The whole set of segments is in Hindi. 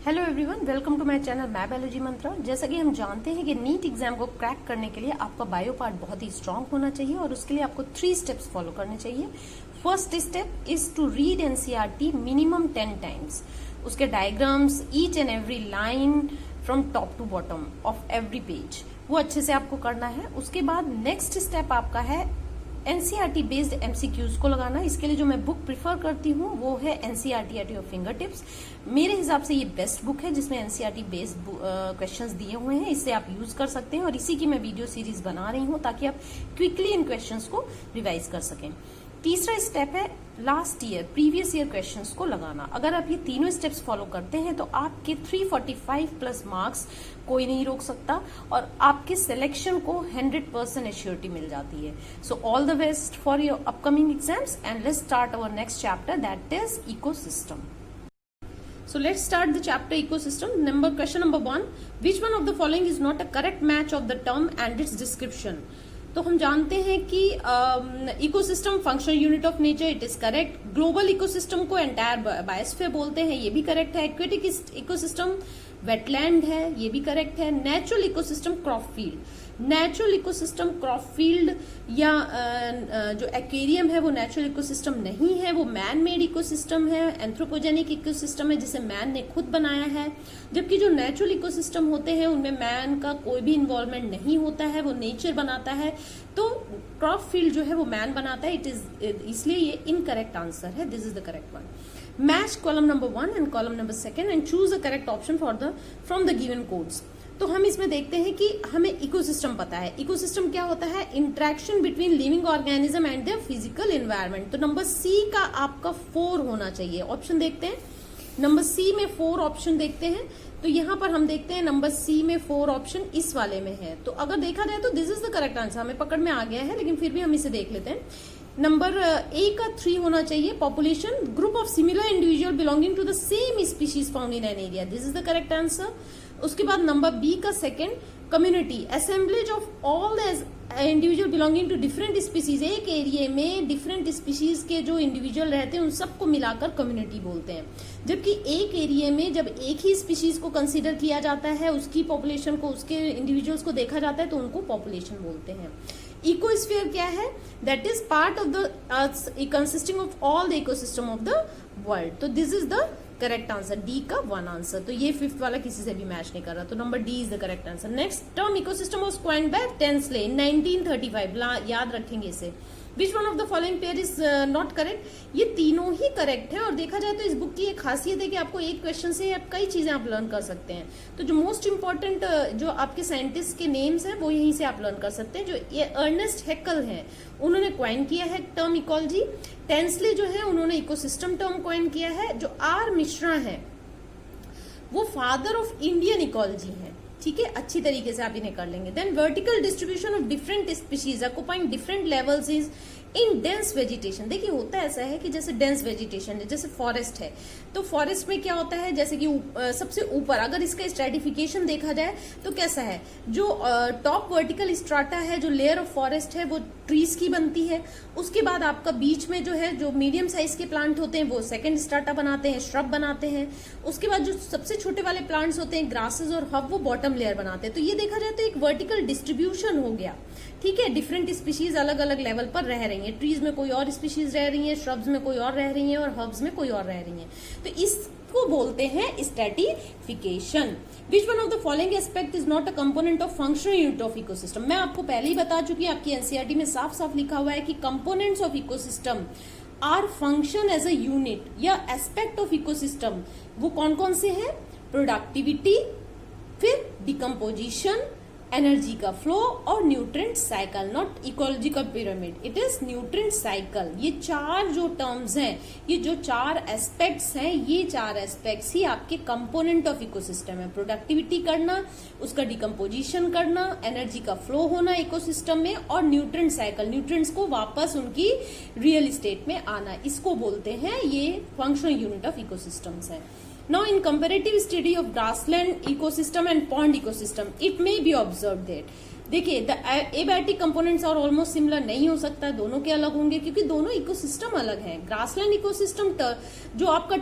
Hello everyone, welcome to my channel मैं बायोलॉजी मंत्रा। जैसा कि हम जानते हैं कि नीट एग्जाम को क्रैक करने के लिए आपका बायो पार्ट बहुत ही स्ट्रांग होना चाहिए और उसके लिए आपको 3 स्टेप्स फॉलो करने चाहिए। First step is to read NCERT minimum 10 times. उसके diagrams, each and every line from top to bottom of every page, वो अच्छे से आपको करना है। उसके बाद नेक्स्ट स्टेप आपका है एनसीईआरटी बेस्ड एमसीक्यूज को लगाना। इसके लिए जो मैं बुक प्रिफर करती हूँ वो है NCERT at your finger tips. मेरे हिसाब से ये बेस्ट बुक है जिसमें एनसीईआरटी बेस्ड क्वेश्चंस दिए हुए हैं। इससे आप यूज कर सकते हैं और इसी की मैं वीडियो सीरीज बना रही हूँ ताकि आप क्विकली इन क्वेश्चंस को रिवाइज कर सकें। तीसरा स्टेप है last year previous year questions को लगाना। अगर आप ये तीनों स्टेप्स फॉलो करते हैं तो आपके 345 प्लस मार्क्स कोई नहीं रोक सकता और आपके सिलेक्शन को 100% एश्योरिटी मिल जाती है। So all the best for your upcoming exams and let's start our next chapter, that is ecosystem. So let's start the chapter ecosystem. Question number 1. Which one of the following is not a correct match of the term and its description? तो हम जानते हैं कि ecosystem functional unit of nature, it is correct. Global ecosystem को एंटायर बायोस्फीयर बोलते हैं, ये भी करेक्ट है। एक्वेटिक इकोसिस्टम वेटलैंड है, ये भी करेक्ट है। Natural ecosystem crop field. Natural ecosystem crop field या जो एक्वेरियम है वो नेचुरल इकोसिस्टम नहीं है, वो मैन मेड इकोसिस्टम है, एंथ्रोपोजेनिक इकोसिस्टम है जिसे मैन ने खुद बनाया है। जबकि जो नेचुरल इकोसिस्टम होते हैं उनमें मैन का कोई भी इन्वॉल्वमेंट नहीं होता है, वो नेचर बनाता है। तो क्रॉप फील्ड जो है वो मैन बनाता है, इसलिए ये इनकरेक्ट आंसर है। This is the correct one. Match column number 1 and column number 2 and choose the correct option from the given codes. तो हम इसमें देखते हैं कि हमें इकोसिस्टम पता है। इकोसिस्टम क्या होता है? Interaction between living organism and their physical environment. तो नंबर सी का आपका 4 होना चाहिए। ऑप्शन देखते हैं, नंबर सी में 4 ऑप्शन देखते हैं। तो यहां पर हम देखते हैं नंबर सी में 4 ऑप्शन इस वाले में है। तो अगर देखा जाए तो this is the correct answer. हमें पकड़ में आ गया है लेकिन फिर भी हम इसे देख लेते हैं। नंबर ए का 3 होना चाहिए। Population, group of similar individual belonging to the same species found in an area, this is the correct answer. उसके बाद नंबर बी का 2, community, assemblage of all individual belonging to different species. एक एरिया में डिफरेंट स्पीशीज के जो इंडिविजुअल रहते हैं उन सबको मिलाकर कम्युनिटी बोलते हैं। जबकि एक एरिया में जब एक ही स्पीशीज को कंसीडर किया जाता है, उसकी पॉपुलेशन को, उसके इंडिविजुअल्स को देखा जाता है तो उनको पॉपुलेशन बोलते हैं। इकोस्फीयर क्या है? That is part of the earth consisting of all the ecosystem of the world. तो this is the correct answer, D का 1 आंसर। तो ये 5th वाला किसी से भी मैच नहीं कर रहा, तो number D is the correct answer. Next, term ecosystem was coined by Tansley in 1935। याद रखेंगे इसे। Which one of the following pair is not correct? ये तीनों ही करेक्ट है और देखा जाए तो इस बुक की एक खासियत है कि आपको एक क्वेश्चन से कई चीजें आप लर्न कर सकते हैं। तो जो मोस्ट इंपॉर्टेंट जो आपके साइंटिस्ट के नेम्स हैं वो यहीं से आप लर्न कर सकते हैं। जो ये अर्नेस्ट हैक्कल हैं, उन्होंने क्वाइन किया है टर्म इकोलॉजी। टेंसले जो है उन्होंने इकोसिस्टम टर्म क्वाइन किया है। जो आर मिश्रा है वो फादर ऑफ इंडियन इकोलॉजी है। ठीक है, अच्छी तरीके से आप इन्हें कर लेंगे। Then vertical distribution of different species occupying different levels is in dense vegetation. देखिए होता ऐसा है कि जैसे डेंस वेजिटेशन है, जैसे फॉरेस्ट है, तो फॉरेस्ट में क्या होता है, जैसे कि सबसे ऊपर अगर इसका स्ट्रेटिफिकेशन देखा जाए तो कैसा है, जो टॉप वर्टिकल स्ट्राटा है, जो लेयर ऑफ फॉरेस्ट है वो ट्रीज की बनती है। उसके बाद आपका बीच में जो है, जो मीडियम साइज के प्लांट होते हैं वो सेकंड स्ट्राटा बनाते हैं, श्रब बनाते हैं। उसके बाद जो सबसे छोटे वाले प्लांट्स होते हैं, ग्रासेस और हब, वो बॉटम लेयर बनाते हैं। तो ये देखा जाए तो एक वर्टिकल डिस्ट्रीब्यूशन हो गया। ठीक है, डिफरेंट स्पीशीज अलग अलग लेवल पर रह रही हैं। ट्रीज में कोई और स्पीशीज रह रही है, श्रब्स में कोई और रह रही है और हर्ब्स में कोई और रह रही है। तो इसको बोलते हैं stratification. Which one of the following aspect is not a component of functional unit of ecosystem? मैं आपको पहले ही बता चुकी हूँ, आपकी एनसीईआरटी में साफ साफ लिखा हुआ है कि components of ecosystem are function as a unit या एस्पेक्ट ऑफ इकोसिस्टम। वो कौन कौन से हैं? प्रोडक्टिविटी, फिर डिकम्पोजिशन, एनर्जी का फ्लो और न्यूट्रिएंट साइकिल। नॉट इकोलॉजी का pyramid, it is nutrient cycle. ये 4 जो टर्म्स हैं, ये जो 4 एस्पेक्ट्स हैं, ये 4 एस्पेक्ट्स ही आपके कंपोनेंट ऑफ इकोसिस्टम है। प्रोडक्टिविटी करना, उसका डिकम्पोजिशन करना, एनर्जी का फ्लो होना इकोसिस्टम में, और न्यूट्रिएंट साइकिल, न्यूट्रिएंट्स को वापस उनकी रियल स्टेट में आना, इसको बोलते हैं, ये फंक्शनल यूनिट ऑफ इकोसिस्टम्स है। Now, in comparative study of grassland ecosystem and pond ecosystem, it may be observed that देखिए द एबायोटिक कंपोनेंट्स और ऑलमोस्ट सिमिलर नहीं हो सकता, दोनों के अलग होंगे क्योंकि दोनों इकोसिस्टम अलग हैं। ग्रासलैंड इकोसिस्टम जो आपका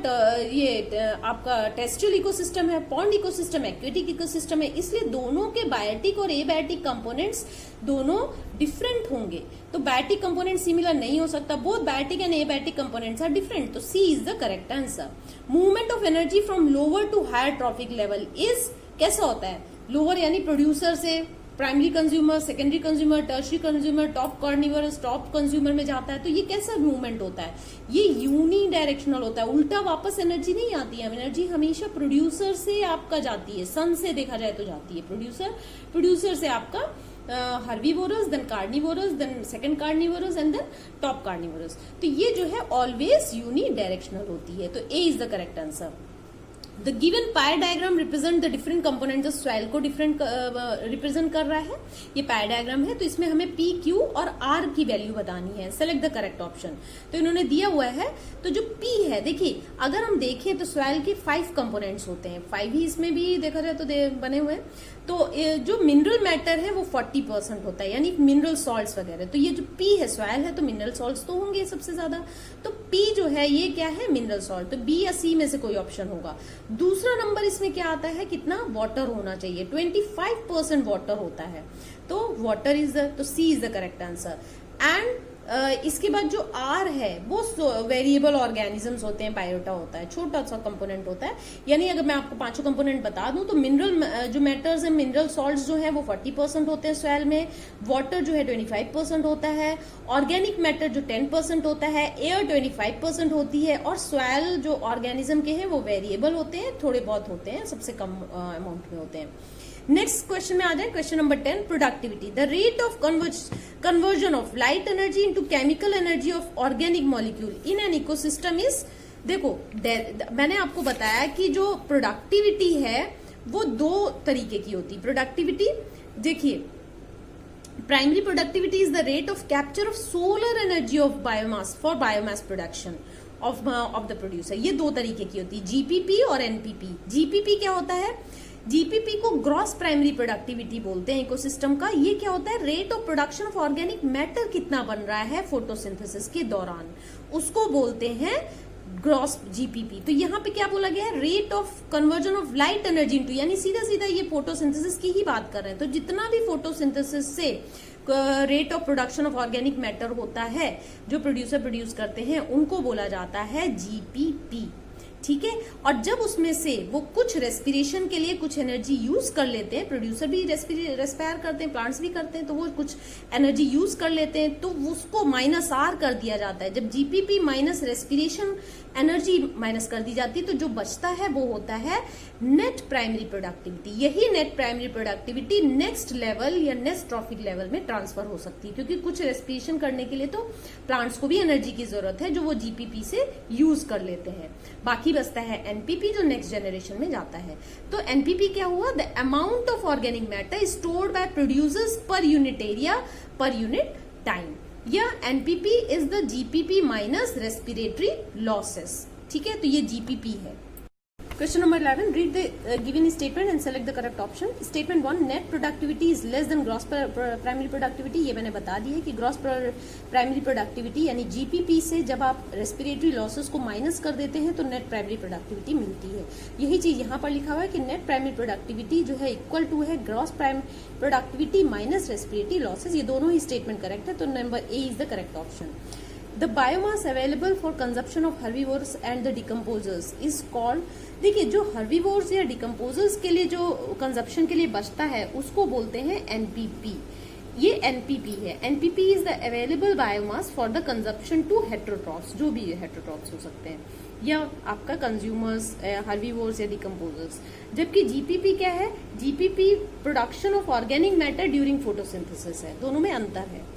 टेरेस्ट्रियल इकोसिस्टम है, पॉन्ड इकोसिस्टम एक्वेटिक इकोसिस्टम है, इसलिए दोनों के बायोटिक और एबायोटिक कंपोनेंट्स दोनों डिफरेंट होंगे। तो बायोटिक कंपोनेंट सिमिलर नहीं हो सकता, both biotic and abiotic components are different. तो C is the correct answer. Movement of energy from lower to higher trophic level is कैसा होता है? लोअर यानी प्रोड्यूसर से primary consumer, secondary consumer, tertiary consumer, top carnivores, top consumer में जाता है। तो ये कैसा मूवमेंट होता है? ये यूनी डायरेक्शनल होता है, उल्टा वापस एनर्जी नहीं आती है। एनर्जी हमेशा प्रोड्यूसर से आपका जाती है, सन से देखा जाए तो जाती है प्रोड्यूसर से आपका herbivorous, then carnivorous, then second carnivorous and then top carnivorous. तो ये जो है ऑलवेज यूनी डायरेक्शनल होती है। तो A is the correct answer. The given pair diagram represent the different component, जो सॉइल को डिफरेंट रिप्रेजेंट कर रहा है। ये पायर डायग्राम है, तो इसमें हमें पी, क्यू और आर की वैल्यू बतानी है। Select the correct option. तो इन्होंने दिया हुआ है, तो जो पी है, देखिए अगर हम देखें तो सॉइल के 5 कंपोनेंट्स होते हैं, 5 ही इसमें भी देखा जाए तो बने हुए हैं। तो जो मिनरल मैटर है वो 40% होता है, यानी मिनरल सॉल्ट्स वगैरह। तो ये जो पी है, सॉइल है, तो मिनरल सॉल्ट्स तो होंगे सबसे ज्यादा। तो पी जो है ये क्या है? Mineral salt. तो बी या सी में से कोई ऑप्शन होगा। दूसरा नंबर इसमें क्या आता है? कितना वाटर होना चाहिए? 25% वाटर होता है। तो वाटर इज तो C is the correct answer. And इसके बाद जो आर है वो वेरिएबल ऑर्गेनिजम्स होते हैं, बायोटा होता है, छोटा सा कंपोनेंट होता है। यानी अगर मैं आपको 5 कंपोनेंट बता दूं तो मिनरल जो मैटर्स है, मिनरल सॉल्ट्स जो है वो 40% होते हैं सॉइल में, वाटर जो है 25% होता है, ऑर्गेनिक मैटर जो 10% होता है, एयर 25% होती है, और सॉइल जो ऑर्गेनिज्म के हैं वो वेरिएबल होते हैं, थोड़े बहुत होते हैं, सबसे कम अमाउंट में होते हैं। नेक्स्ट क्वेश्चन में आ जाए, question number 10, productivity. The rate of conversion of light energy into chemical energy of organic molecule in an ecosystem is. देखो मैंने आपको बताया कि जो प्रोडक्टिविटी है वो 2 तरीके की होती है। प्रोडक्टिविटी देखिए, primary productivity is the rate of capture of solar energy of biomass for biomass production of the producer. ये 2 तरीके की होती है, जीपीपी और एनपीपी। जीपीपी क्या होता है? जीपीपी को ग्रॉस प्राइमरी प्रोडक्टिविटी बोलते हैं इकोसिस्टम का। ये क्या होता है? Rate of production of organic matter कितना बन रहा है फोटोसिंथेसिस के दौरान, उसको बोलते हैं ग्रॉस जीपीपी। तो यहाँ पे क्या बोला गया है? Rate of conversion of light energy into, यानी सीधा सीधा ये फोटोसिंथेसिस की ही बात कर रहे हैं। तो जितना भी फोटोसिंथेसिस से rate of production of organic matter होता है, जो प्रोड्यूसर प्रोड्यूस करते हैं, उनको बोला जाता है जीपीपी। ठीक है। और जब उसमें से वो कुछ रेस्पिरेशन के लिए कुछ एनर्जी यूज कर लेते हैं, प्रोड्यूसर भी रेस्पायर करते हैं, प्लांट्स भी करते हैं, तो वो कुछ एनर्जी यूज कर लेते हैं, तो उसको -R कर दिया जाता है। जब GPP minus respiration energy minus कर दी जाती है, तो जो बचता है वो होता है नेट प्राइमरी प्रोडक्टिविटी। यही net primary productivity next level या नेक्स्ट ट्रॉफिक लेवल में ट्रांसफर हो सकती है, क्योंकि कुछ रेस्पिरेशन करने के लिए तो प्लांट्स को भी एनर्जी की जरूरत है, जो वो जीपीपी से यूज कर लेते हैं। बाकी बचता है एनपीपी, जो नेक्स्ट जनरेशन में जाता है। तो एनपीपी क्या हुआ? The amount of organic matter stored by producers per unit area per unit time, या NPP is the GPP minus respiratory losses. ठीक है, तो ये जीपीपी है। Question number 11, read the given statement and select the correct option. Statement 1, net productivity is less than gross primary productivity. ये मैंने बता दी है कि gross primary productivity यानी GPP से जब आप respiratory losses को माइनस कर देते हैं तो net primary productivity मिलती है। यही चीज यहाँ पर लिखा हुआ है कि net primary productivity जो है इक्वल टू है gross primary productivity minus respiratory losses। ये दोनों ही स्टेटमेंट करेक्ट है, तो number A is the correct option. The biomass available for consumption of herbivores and the decomposers is called, देखिए जो herbivores या decomposers के लिए जो कंजप्शन के लिए बचता है उसको बोलते हैं एनपीपी। ये एनपीपी है। NPP is the available biomass for the consumption to heterotrophs, जो भी हेट्रोट्रॉफ्स हो सकते हैं, या आपका कंज्यूमर्स, हर्बीवोर्स या डिकम्पोजर्स। जबकि जीपीपी क्या है? GPP production of organic matter during photosynthesis है। दोनों में अंतर है।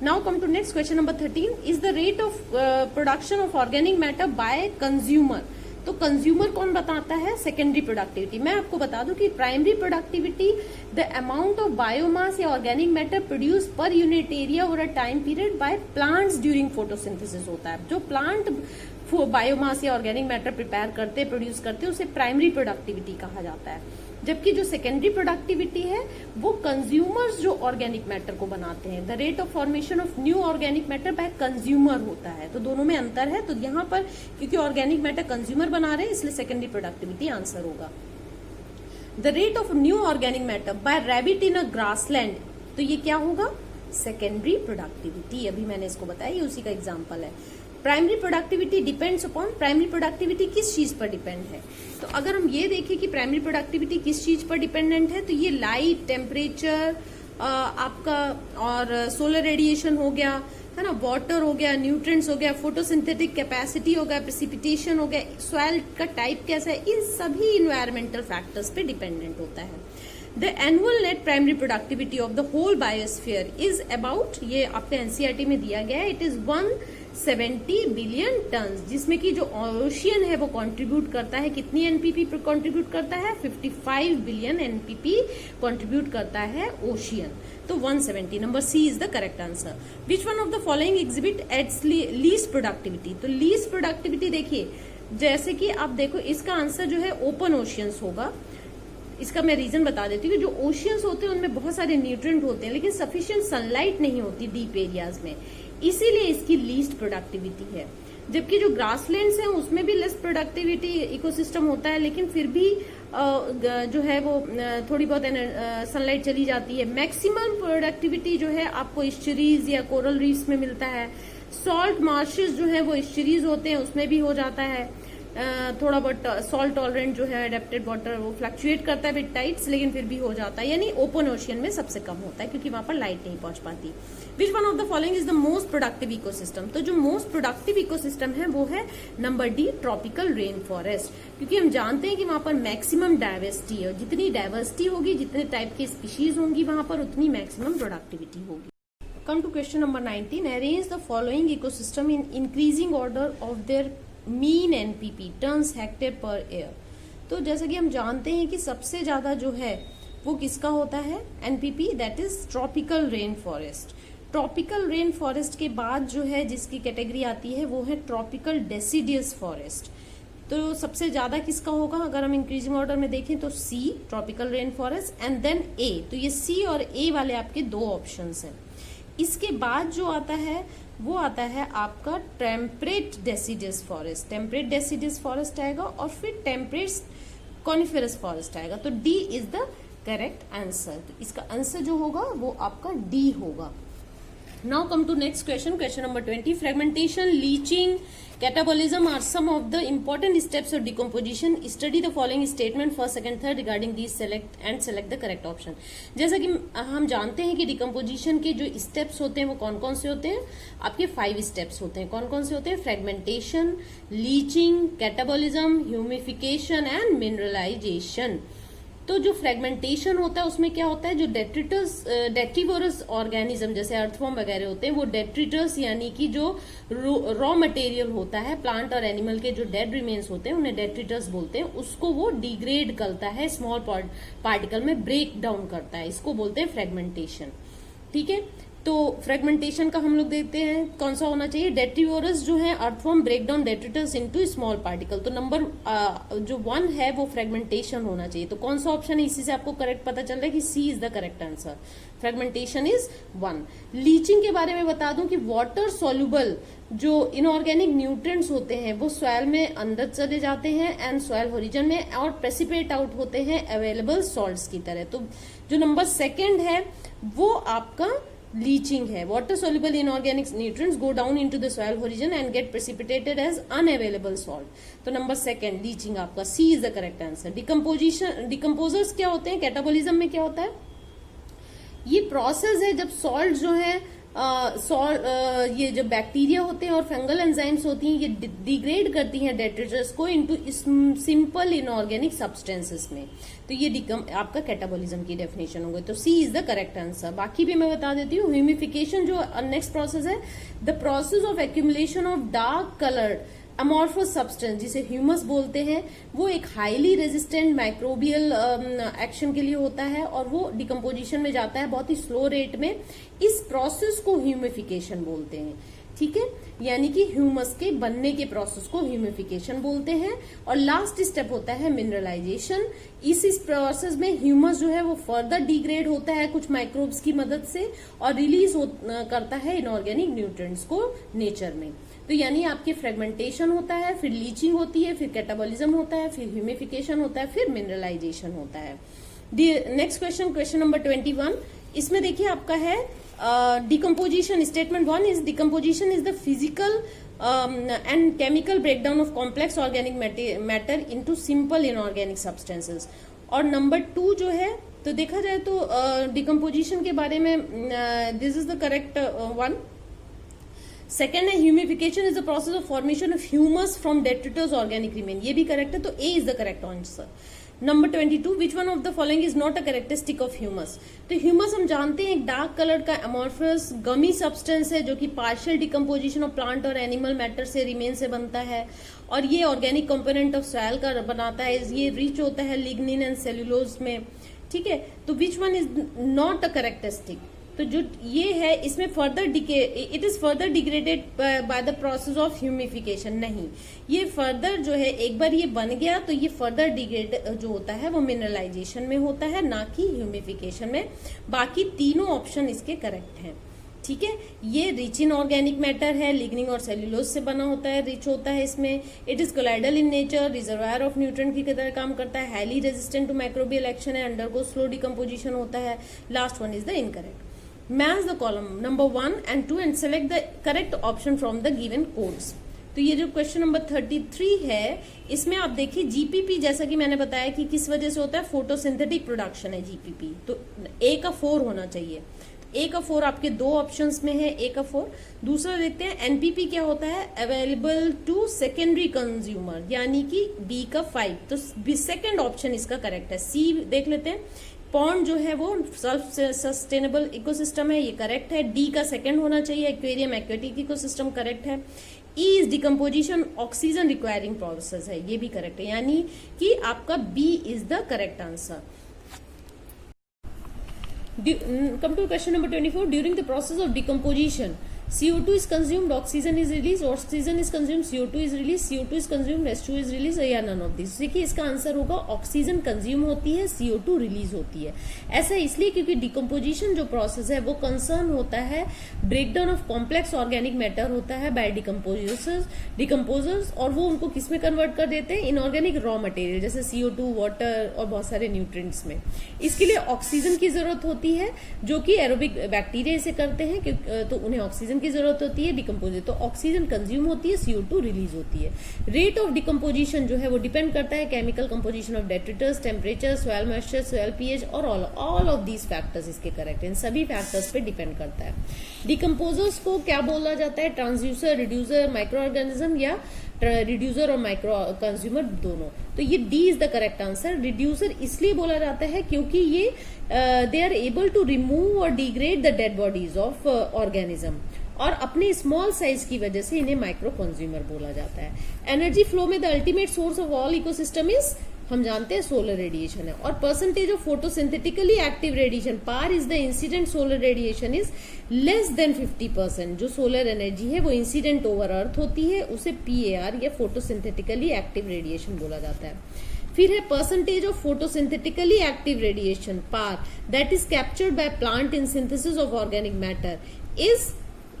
Now come to next question number 13, is the rate of production of organic matter by consumer। तो कंज्यूमर कौन बताता है? Secondary productivity. मैं आपको बता दूं कि primary productivity the amount of biomass या organic matter produce per unit area over a time period by plants during photosynthesis होता है। जो प्लांट बायोमास या ऑर्गेनिक मैटर प्रिपेयर करते प्रोड्यूस करते उसे प्राइमरी प्रोडक्टिविटी कहा जाता है। जबकि जो सेकेंडरी प्रोडक्टिविटी है वो कंज्यूमर्स जो ऑर्गेनिक मैटर को बनाते हैं, the rate of formation of new organic matter by consumer होता है। तो दोनों में अंतर है। तो यहाँ पर क्योंकि ऑर्गेनिक मैटर कंज्यूमर बना रहे हैं इसलिए सेकेंडरी प्रोडक्टिविटी आंसर होगा। The rate of new organic matter bye rabbit in a grassland, तो ये क्या होगा? Secondary productivity. अभी मैंने इसको बताया, ये उसी का एग्जाम्पल है। Primary productivity depends upon, primary productivity किस चीज पर डिपेंड है? तो अगर हम ये देखें कि प्राइमरी प्रोडक्टिविटी किस चीज पर डिपेंडेंट है, तो ये लाइट, टेम्परेचर आपका और सोलर रेडिएशन हो गया, है ना, वाटर हो गया, न्यूट्रिएंट्स हो गया, फोटोसिंथेटिक कैपेसिटी हो गया, प्रेसिपिटेशन हो गया, सॉइल का टाइप कैसा है, इन सभी इन्वायरमेंटल फैक्टर्स पे डिपेंडेंट होता है। The annual net primary productivity of the whole biosphere is about, ये आपके एनसीईआरटी में दिया गया है, इट इज 170 बिलियन टन, जिसमें कि जो ओशियन है वो कंट्रीब्यूट करता है, कितनी एनपीपी कंट्रीब्यूट करता है? 55 बिलियन एनपीपी कंट्रीब्यूट करता है ओशियन। तो 170, number C is the correct answer. Which one of the following exhibit its least productivity? तो लीस्ट प्रोडक्टिविटी देखिए, जैसे कि आप देखो इसका आंसर जो है ओपन ओशियंस होगा। इसका मैं रीजन बता देती हूँ कि जो ओशियंस होते हैं उनमें बहुत सारे न्यूट्रिएंट होते हैं लेकिन सफिशिएंट सनलाइट नहीं होती डीप एरियाज में, इसीलिए इसकी लीस्ट प्रोडक्टिविटी है। जबकि जो ग्रासलैंड्स हैं उसमें भी लेस प्रोडक्टिविटी इकोसिस्टम होता है लेकिन फिर भी जो है वो थोड़ी बहुत सनलाइट चली जाती है। मैक्सिमम प्रोडक्टिविटी जो है आपको इस्चरीज या कोरल रीफ्स में मिलता है। सॉल्ट मार्शेस जो है वो इस्चरीज होते हैं उसमें भी हो जाता है। थोड़ा बहुत सॉल्ट टॉलरेंट जो है एडेप्टेड वाटर वो फ्लक्चुएट करता है विद टाइड्स लेकिन फिर भी हो जाता है, यानी ओपन ओशियन में सबसे कम होता है क्योंकि वहां पर लाइट नहीं पहुंच पाती। विच one of the following is the most productive ecosystem? तो जो मोस्ट प्रोडक्टिव इकोसिस्टम है वो है number D, tropical rain forest, क्योंकि हम जानते हैं कि वहां पर मैक्सिमम डाइवर्सिटी है। जितनी डाइवर्सिटी होगी, जितने टाइप की स्पीशीज होंगी वहां पर, उतनी मैक्सिमम प्रोडक्टिविटी होगी। Come to question number 19. Arrange the following ecosystem in increasing order of their mean NPP tons hectare per year. तो जैसा कि हम जानते हैं कि सबसे ज्यादा जो है वो किसका होता है? NPP, that is tropical rain forest. Tropical rain forest के बाद जो है जिसकी कैटेगरी आती है वो है ट्रॉपिकल डेसिडियस फॉरेस्ट। तो सबसे ज्यादा किसका होगा? अगर हम इंक्रीजिंग ऑर्डर में देखें तो C, tropical rain forest, and then A. तो ये सी और ए वाले आपके दो ऑप्शंस हैं। इसके बाद जो आता है वो आता है आपका temperate deciduous forest. Temperate deciduous forest आएगा और फिर टेम्परेट कॉनिफेरस फॉरेस्ट आएगा। तो D is the correct answer. तो इसका आंसर जो होगा वो आपका डी होगा। Now come to next question, question number 20. Fragmentation, leaching, catabolism are some of the important steps of decomposition. Study the following statement first, second, third regarding these, select the correct option. जैसा कि हम जानते हैं कि डिकम्पोजिशन के जो स्टेप्स होते हैं वो कौन कौन से होते हैं? आपके 5 स्टेप्स होते हैं। कौन कौन से होते हैं? Fragmentation, leaching, catabolism, humification and mineralization. तो जो फ्रेगमेंटेशन होता है उसमें क्या होता है? जो डेट्रीवोरस ऑर्गेनिज्म जैसे अर्थवॉर्म वगैरह होते हैं वो डेट्रिटस यानी कि जो रॉ मटेरियल होता है प्लांट और एनिमल के जो डेड रिमेन्स होते हैं उन्हें डेट्रिटस बोलते हैं। उसको वो डिग्रेड करता है, स्मॉल पार्टिकल में ब्रेक डाउन करता है, इसको बोलते हैं फ्रेगमेंटेशन। ठीक है, तो फ्रेगमेंटेशन का हम लोग देखते हैं कौन सा होना चाहिए? डेट्रीवोरस जो है earthworm break down detritus into small particle. तो नंबर जो 1 है वो फ्रेगमेंटेशन होना चाहिए। तो कौन सा ऑप्शन है? इसी से आपको करेक्ट पता चल रहा है कि C is the correct answer. Fragmentation is 1. Leaching के बारे में बता दूं कि वाटर सोल्यूबल जो इनऑर्गेनिक न्यूट्रिएंट्स होते हैं वो सॉइल में अंदर चले जाते हैं एंड सॉइल ओरिजिन में और प्रेसिपिटेट आउट होते हैं अवेलेबल सॉल्ट्स की तरह। तो जो नंबर 2 है वो आपका लीचिंग है। Water soluble inorganic nutrients go down into the soil origin and get precipitated as unavailable salt. तो नंबर 2 लीचिंग आपका C is the correct answer. Decomposers क्या होते हैं? कैटाबॉलिज्म में क्या होता है? ये प्रोसेस है जब सॉल्ट जो है ये जो बैक्टीरिया होते हैं और फंगल एंजाइम्स होती हैं ये डिग्रेड करती हैं डेट्रिटस को इनटू सिंपल इनऑर्गेनिक सब्सटेंसेस में। तो ये आपका कैटाबॉलिज्म की डेफिनेशन हो गई। तो C is the correct answer. बाकी भी मैं बता देती हूँ। ह्यूमिफिकेशन जो नेक्स्ट प्रोसेस है, the process of accumulation of dark coloured amorphous substance जिसे ह्यूमस बोलते हैं, वो एक हाईली रेजिस्टेंट माइक्रोबियल एक्शन के लिए होता है और वो डिकम्पोजिशन में जाता है बहुत ही स्लो रेट में। इस प्रोसेस को ह्यूमिफिकेशन बोलते हैं। ठीक है, यानी कि ह्यूमस के बनने के प्रोसेस को ह्यूमिफिकेशन बोलते हैं। और लास्ट स्टेप होता है मिनरलाइजेशन। इस प्रोसेस में ह्यूमस जो है वो फर्दर डिग्रेड होता है कुछ माइक्रोब्स की मदद से और रिलीज करता है इनऑर्गेनिक न्यूट्रिएंट्स को नेचर में। तो यानी आपके फ्रेगमेंटेशन होता है, फिर लीचिंग होती है, फिर कैटाबॉलिज्म होता है, फिर ह्यूमिफिकेशन होता है, फिर मिनरलाइजेशन होता है। नेक्स्ट क्वेश्चन नंबर 21, इसमें देखिए आपका है decomposition. Statement 1 is decomposition is the physical and chemical breakdown of complex organic matter into simple inorganic substances. और नंबर 2 जो है तो देखा जाए तो डिकम्पोजिशन के बारे में this is the correct one. Second है humification is the process of formation of humus from detritus organic remain, ये भी करेक्ट है, तो A is the correct answer. Number 22, which one of the following is not a characteristic of humus. तो ह्यूमस हम जानते हैं एक डार्क कलर का अमॉर्फस गमी सब्सटेंस है जो कि पार्शियल डिकम्पोजिशन ऑफ प्लांट और एनिमल मैटर से रिमेन से बनता है और ये ऑर्गेनिक कंपोनेंट ऑफ सॉइल का बनाता है। ये रिच होता है लिग्निन एंड सेल्यूलोज में, ठीक है। तो which one is not a characteristic, तो जो ये है इसमें further it is further degraded by the process of humification, नहीं, ये फर्दर जो है एक बार ये बन गया तो ये फर्दर डिग्रेड जो होता है वो मिनरलाइजेशन में होता है, ना कि ह्यूमिफिकेशन में। बाकी तीनों ऑप्शन इसके करेक्ट हैं, ठीक है। ये रिच इन ऑर्गेनिक मैटर है, लिग्निन और सेल्यूलोज से बना होता है, रिच होता है इसमें। It is colloidal in nature, reservoir of nutrient की तरह काम करता है, highly resistant to microbial action है, अंडरगो स्लो डिकम्पोजिशन होता है। Last one is the incorrect. Match the column number 1 and 2 and select the correct option from the given codes. तो ये जो क्वेश्चन नंबर 33 है इसमें आप देखिए जीपीपी, जैसा कि मैंने बताया कि किस वजह से होता है, फोटोसिंथेटिक प्रोडक्शन है जीपीपी, तो ए का 4 होना चाहिए। ए का 4 आपके दो ऑप्शंस में है, ए का 4। दूसरा देखते हैं एनपीपी क्या होता है, अवेलेबल टू सेकेंडरी कंज्यूमर, यानी कि बी का 5, तो सेकेंड ऑप्शन इसका करेक्ट है। सी देख लेते हैं, पॉन्ड जो है वो सेल्फ सस्टेनेबल इकोसिस्टम है, ये करेक्ट है। डी का सेकंड होना चाहिए, एक्वेरियम एक्वेटिक इकोसिस्टम, करेक्ट है। E is decomposition oxygen requiring process है, ये भी करेक्ट है, यानी कि आपका B is the correct answer. Come to question number 24, during the process of decomposition CO2 is consumed, oxygen is released, oxygen is consumed, CO2 is released, CO2 is consumed, H2 is released, या none of these। देखिए इसका आंसर होगा ऑक्सीजन कंज्यूम होती है, CO2 रिलीज होती है। ऐसा इसलिए क्योंकि डिकम्पोजिशन जो प्रोसेस है वो कंसर्न होता है breakdown of complex organic matter होता है बाय डिकम्पोजर्स, और वो उनको किसमें कन्वर्ट कर देते हैं, इनऑर्गेनिक रॉ मटेरियल जैसे CO2, वाटर और बहुत सारे न्यूट्रिएंट्स में। इसके लिए ऑक्सीजन की जरूरत होती है जो कि एरोबिक बैक्टीरिया इसे करते हैं, तो उन्हें ऑक्सीजन की जरूरत होती है डिकम्पोज, तो ऑक्सीजन कंज्यूम होती है, CO2 रिलीज होती है। रेट ऑफ डिकम्पोजिशन जो है वो डिपेंड करता है chemical composition of detritus, temperature, soil moisture, soil pH और ऑल ऑफ दीज फैक्टर्स इसके करेक्ट है, इन सभी फैक्टर्स पे डिपेंड करता है। डिकम्पोजर्स को क्या बोला जाता है, ट्रांसड्यूसर, रिड्यूसर, माइक्रो ऑर्गेनिज्म, या रिड्यूसर और माइक्रो कंज्यूमर दोनों। तो ये D is the correct answer. Reducer इसलिए बोला जाता है क्योंकि ये they are able to remove और degrade the dead bodies of organism, और अपने स्मॉल साइज की वजह से इन्हें माइक्रो कंज्यूमर बोला जाता है। एनर्जी फ्लो में the ultimate source of all ecosystem is, हम जानते हैं सोलर रेडिएशन है, और percentage of photosynthetically active radiation PAR is the incident solar radiation is less than 50%। जो सोलर एनर्जी है वो इंसिडेंट ओवर अर्थ होती है, उसे PAR या फोटोसिंथेटिकली एक्टिव रेडिएशन बोला जाता है। फिर है percentage of photosynthetically active radiation PAR that is captured by plant in synthesis of organic matter is,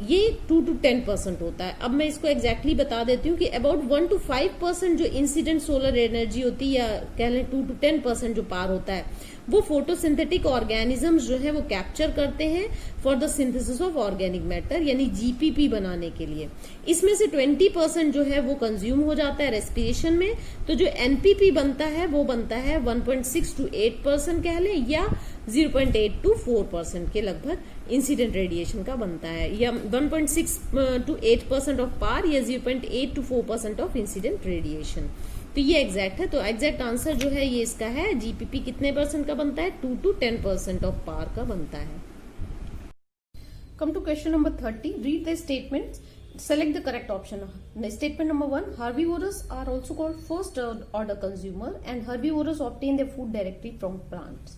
ये 2 to 10% होता है। अब मैं इसको एग्जैक्टली बता देती हूँ कि अबाउट 1 to 5% जो इंसिडेंट सोलर एनर्जी होती है, या कह लें 2 to 10% जो पार होता है, वो फोटोसिंथेटिक ऑर्गेनिजम्स जो है वो कैप्चर करते हैं for the synthesis of organic matter, यानी जीपीपी बनाने के लिए। इसमें से 20% जो है वो कंज्यूम हो जाता है रेस्पिरेशन में। तो जो एनपीपी बनता है वो बनता है 1.6 to 8% कह लें, या 0.8 to 4% के लगभग इंसिडेंट रेडिएशन का बनता है, या 1.6 to 8% ऑफ पार, या 0.8 to 4% ऑफ इंसिडेंट रेडिएशन। तो ये एग्जैक्ट है, तो एग्जैक्ट आंसर जो है ये इसका है, जीपीपी कितने परसेंट का बनता है, 2 to 10% ऑफ पार का बनता है। Come to question number 30, read the statement, select the correct option. Statement number 1, herbivores are also called first order consumer and herbivores obtain their food directly from plants.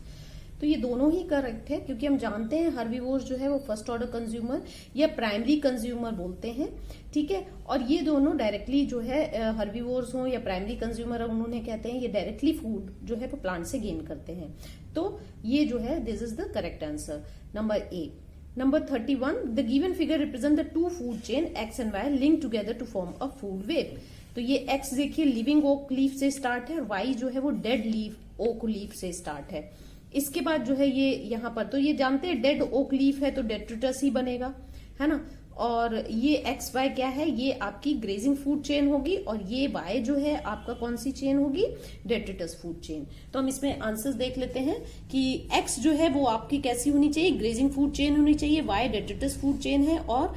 तो ये दोनों ही करेक्ट है, क्योंकि हम जानते हैं हर्बीवोर्स जो है वो फर्स्ट ऑर्डर कंज्यूमर या प्राइमरी कंज्यूमर बोलते हैं, ठीक है। और ये दोनों डायरेक्टली जो है हर्बीवोर्स हो या प्राइमरी कंज्यूमर उन्होंने कहते हैं ये डायरेक्टली फूड जो है वो प्लांट से गेन करते हैं। तो ये जो है this is the correct answer number A. Number 31, the given figure represent the two food chain X and Y linked together to form a food web. तो ये X देखिए लिविंग ओक लीफ से स्टार्ट है, Y जो है वो डेड लीफ ओक लीफ से स्टार्ट है। इसके बाद जो है ये यहाँ पर तो ये जानते हैं डेड ओक लीफ है तो डेट्रिटस ही बनेगा, है ना। और ये एक्स वाई क्या है, ये आपकी ग्रेजिंग फूड चेन होगी, और ये वाई जो है आपका कौन सी चेन होगी, डेट्रिटस फूड चेन। तो हम इसमें आंसर्स देख लेते हैं कि एक्स जो है वो आपकी कैसी होनी चाहिए, ग्रेजिंग फूड चेन होनी चाहिए, वाई डेट्रिटस फूड चेन है, और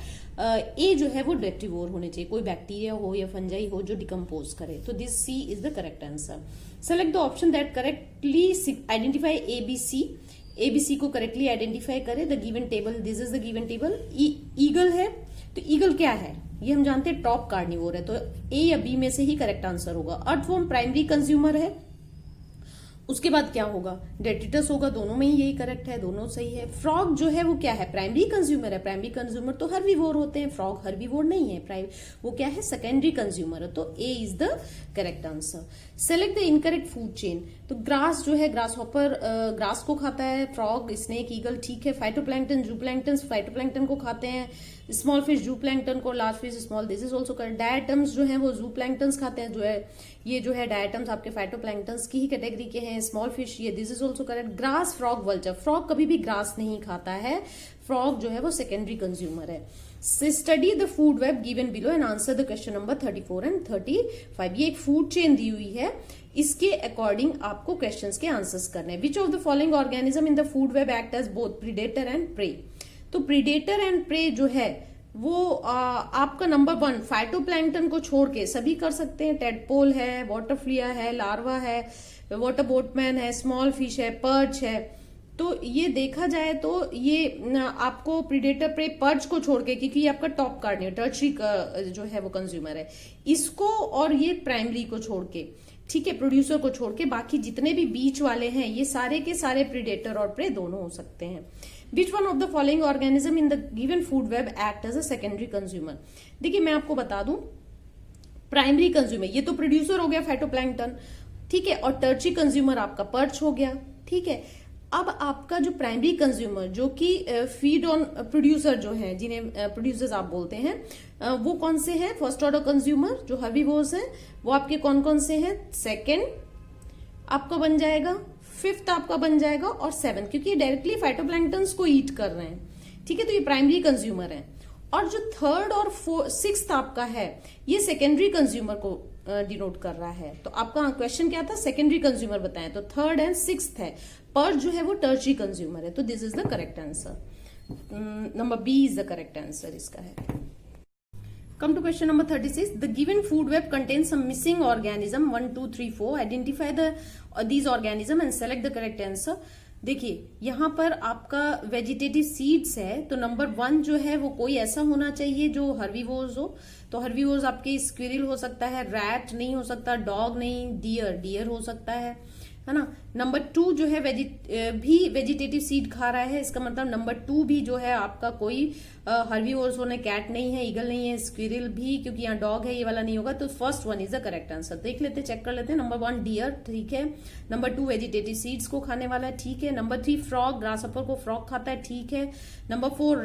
ए जो है वो डेट्रीवोर होने चाहिए, कोई बैक्टीरिया हो या फंजाई हो जो डिकम्पोज करे। तो this C is the correct answer. Select the option that correctly identify ABC. ABC को करेक्टली आइडेंटिफाई करे। The given table, this is the given table. Eagle है तो ईगल क्या है, ये हम जानते हैं टॉप कार्निवोर है, तो ए या बी में से ही करेक्ट आंसर होगा। अर्थवर्म प्राइमरी कंज्यूमर है, उसके बाद क्या होगा, डेट्रिटस होगा, दोनों में ही यही करेक्ट है, दोनों सही है। फ्रॉग जो है वो क्या है, प्राइमरी कंज्यूमर है, प्राइमरी कंज्यूमर तो हर्बीवोर होते हैं, फ्रॉग हर्बीवोर नहीं है, वो क्या है, सेकेंडरी कंज्यूमर है, तो A is the correct answer. Select the incorrect food chain. तो ग्रास जो है, ग्रास हॉपर ग्रास को खाता है, फ्रॉग, स्नेक, ईगल, ठीक है। फाइटोप्लैंक्टन, जूप्लैंक्टन फाइटोप्लैंक्टन को खाते हैं, स्मॉल फिश जूप्लैंक्टन को, large fish small, this is also correct. Diatoms जो है वो जूप्लैंक्टन्स खाते हैं, जो है ये जो है डायटम्स आपके फाइटोप्लैंक्टन्स की ही कैटेगरी के हैं। स्मॉल फिश, ये this is also correct. Grass, frog, vulture, frog कभी भी ग्रास नहीं खाता है, फ्रॉग जो है वो सेकेंडरी कंज्यूमर है। Study the food web given below and answer the question number 34 and 35। ये एक फूड चेन दी हुई है, इसके अकॉर्डिंग आपको क्वेश्चंस के आंसर्स करने हैं। Which of the following organism in the food web act as both predator and prey. तो प्रीडेटर एंड प्रे जो है वो आपका नंबर 1 फाइटोप्लैंक्टन को छोड़ के सभी कर सकते हैं। टेडपोल है, वाटरफ्लिया है, लार्वा है, वाटर बोटमैन है, स्मॉल फिश है, पर्च है। तो ये देखा जाए तो ये आपको प्रीडेटर प्रे पर्च को छोड़ के, क्योंकि ये आपका टॉप कार्निवर टर्शरी जो है वो कंज्यूमर है, इसको और ये प्राइमरी को छोड़ के, ठीक है, प्रोड्यूसर को छोड़ के बाकी जितने भी बीच वाले हैं ये सारे के सारे प्रीडेटर और प्रे दोनों हो सकते हैं। Which one of the following organism in the given food web act as a secondary consumer? देखिए मैं आपको बता दूं, प्राइमरी कंज्यूमर ये तो प्रोड्यूसर हो गया फाइटोप्लैंक्टन, ठीक है, और टर्ची कंज्यूमर आपका पर्च हो गया, ठीक है। अब आपका जो प्राइमरी कंज्यूमर जो कि फीड ऑन प्रोड्यूसर जो है, जिन्हें प्रोड्यूसर्स आप बोलते हैं, वो कौन से हैं, फर्स्ट ऑर्डर कंज्यूमर जो हर्बीवोर्स हैं, वो आपके कौन कौन से हैं, सेकेंड आपका बन जाएगा, फिफ्थ आपका बन जाएगा, और 7, क्योंकि ये डायरेक्टली फाइटोप्लैंक्टन्स को ईट कर रहे हैं, ठीक है, तो ये प्राइमरी कंज्यूमर है। और जो थर्ड और 6th आपका है ये सेकेंडरी कंज्यूमर को डिनोट कर रहा है। तो आपका क्वेश्चन क्या था, सेकेंडरी कंज्यूमर बताएं, तो 3rd एंड 6th है। पर जो है वो टर्ची कंज्यूमर है, तो this is the correct answer. Number B is the correct answer इसका है। Come to question number 36. The given food web contains some missing organism 1, 2, 3, 4. Identify these organism and select the correct answer. देखिए यहाँ पर आपका वेजिटेटिव सीड्स है, तो नंबर 1 जो है वो कोई ऐसा होना चाहिए जो हर्बीवोर्स हो। तो हर्बीवोर्स आपके स्क्विरल हो सकता है, रैट नहीं हो सकता, डॉग नहीं, डियर हो सकता है ना। नंबर 2 जो है वेजिटेटिव सीड खा रहा है, इसका मतलब नंबर 2 भी जो है आपका कोई हर्बीवोर्स होने, कैट नहीं है, ईगल नहीं है, स्क्विरल भी, क्योंकि यहाँ डॉग है, ये वाला नहीं होगा। तो first 1 is the correct answer. देख लेते, चेक कर लेते हैं। नंबर 1 डियर, ठीक है। नंबर 2 वेजिटेटिव सीड्स को खाने वाला है, ठीक है। नंबर 3 फ्रॉग, ग्रासहॉपर को फ्रॉग खाता है, ठीक है। नंबर 4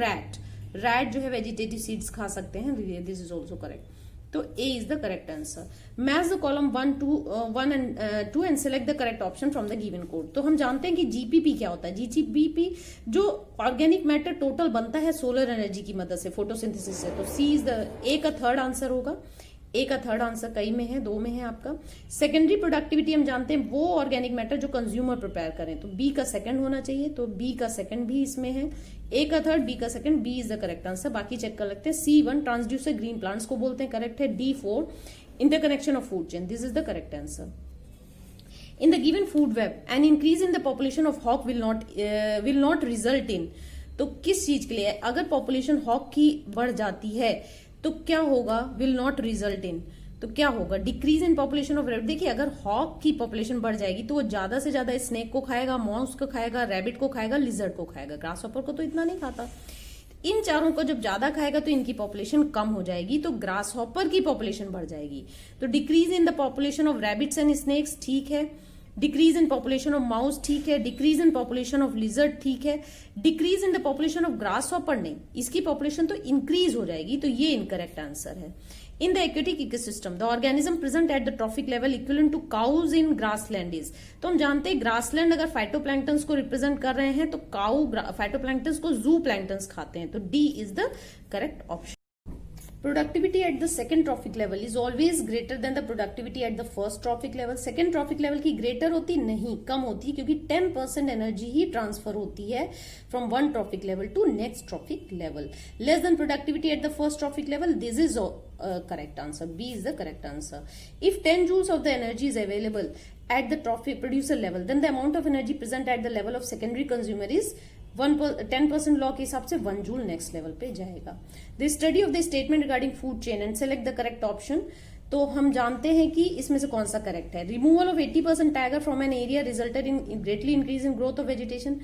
रैट जो है वेजिटेटिव सीड्स खा सकते हैं, दिस इज ऑल्सो करेक्ट। तो A is the correct answer. Match the column 1 and 2 and select the correct option from the given code. तो हम जानते हैं कि जीपीपी क्या होता है। जीपीपी जो ऑर्गेनिक मैटर टोटल बनता है सोलर एनर्जी की मदद से, फोटोसिंथेसिस से, तो सी इज द ए का 3rd आंसर होगा। ए का 3rd आंसर कई में है, 2 में है आपका। सेकेंडरी प्रोडक्टिविटी हम जानते हैं वो ऑर्गेनिक मैटर जो कंज्यूमर प्रिपेयर करें, तो बी का 2nd होना चाहिए, तो बी का 2nd भी इसमें है। ए का 3rd, बी का 2nd, B is the correct answer. बाकी चेक कर लगते हैं। C1 ट्रांसड्यूसर ग्रीन प्लांट्स को बोलते हैं, करेक्ट है। D4 interconnection of food chain, this is the correct answer. In the given food web, an increase in the population of hawk will not result in, तो किस चीज के लिए, अगर पॉपुलेशन हॉक की बढ़ जाती है तो क्या होगा, विल नॉट रिजल्ट इन, तो क्या होगा, decrease in population of rabbit. देखिए अगर हॉक की पॉपुलेशन बढ़ जाएगी तो वो ज्यादा से ज्यादा स्नेक को खाएगा, माउस को खाएगा, रैबिट को खाएगा, लिजर्ड को खाएगा, ग्रासहॉपर को तो इतना नहीं खाता। इन चारों को जब ज्यादा खाएगा तो इनकी पॉपुलेशन कम हो जाएगी, तो ग्रासहॉपर की पॉपुलेशन बढ़ जाएगी। तो decrease in the population of rabbits and snacks ठीक है, decrease in population of mouse ठीक है, decrease in population of lizard ठीक है, decrease in the population of grasshopper नहीं, इसकी पॉपुलेशन तो इंक्रीज हो जाएगी, तो ये इनकरेक्ट आंसर है। In the aquatic ecosystem the organism present at the trophic level equivalent to cows in grassland is. तो हम जानते हैं ग्रासलैंड अगर फाइटोप्लैंक्टन्स को रिप्रेजेंट कर रहे हैं तो काउ फाइटोप्लैंक्टन्स को जू प्लैंक्टन्स खाते हैं, तो D is the correct option. Productivity at the second trophic level is always greater than the productivity at the first trophic level. Second trophic level की greater होती नहीं, कम होती है, क्योंकि 10% एनर्जी ही ट्रांसफर होती है from one trophic level to next trophic level. Less than productivity at the first trophic level. This is correct answer. B is the correct answer. If 10 joules of the energy is available at the trophic producer level, then the amount of energy present at the level of secondary consumer is 10% law के हिसाब से 1 जूल नेक्स्ट लेवल पे जाएगा। The study of the statement regarding food chain and select the correct option. तो हम जानते हैं कि इसमें से कौन सा करेक्ट है। Removal of 80% tagger from an area resulted in greatly increase in growth of vegetation.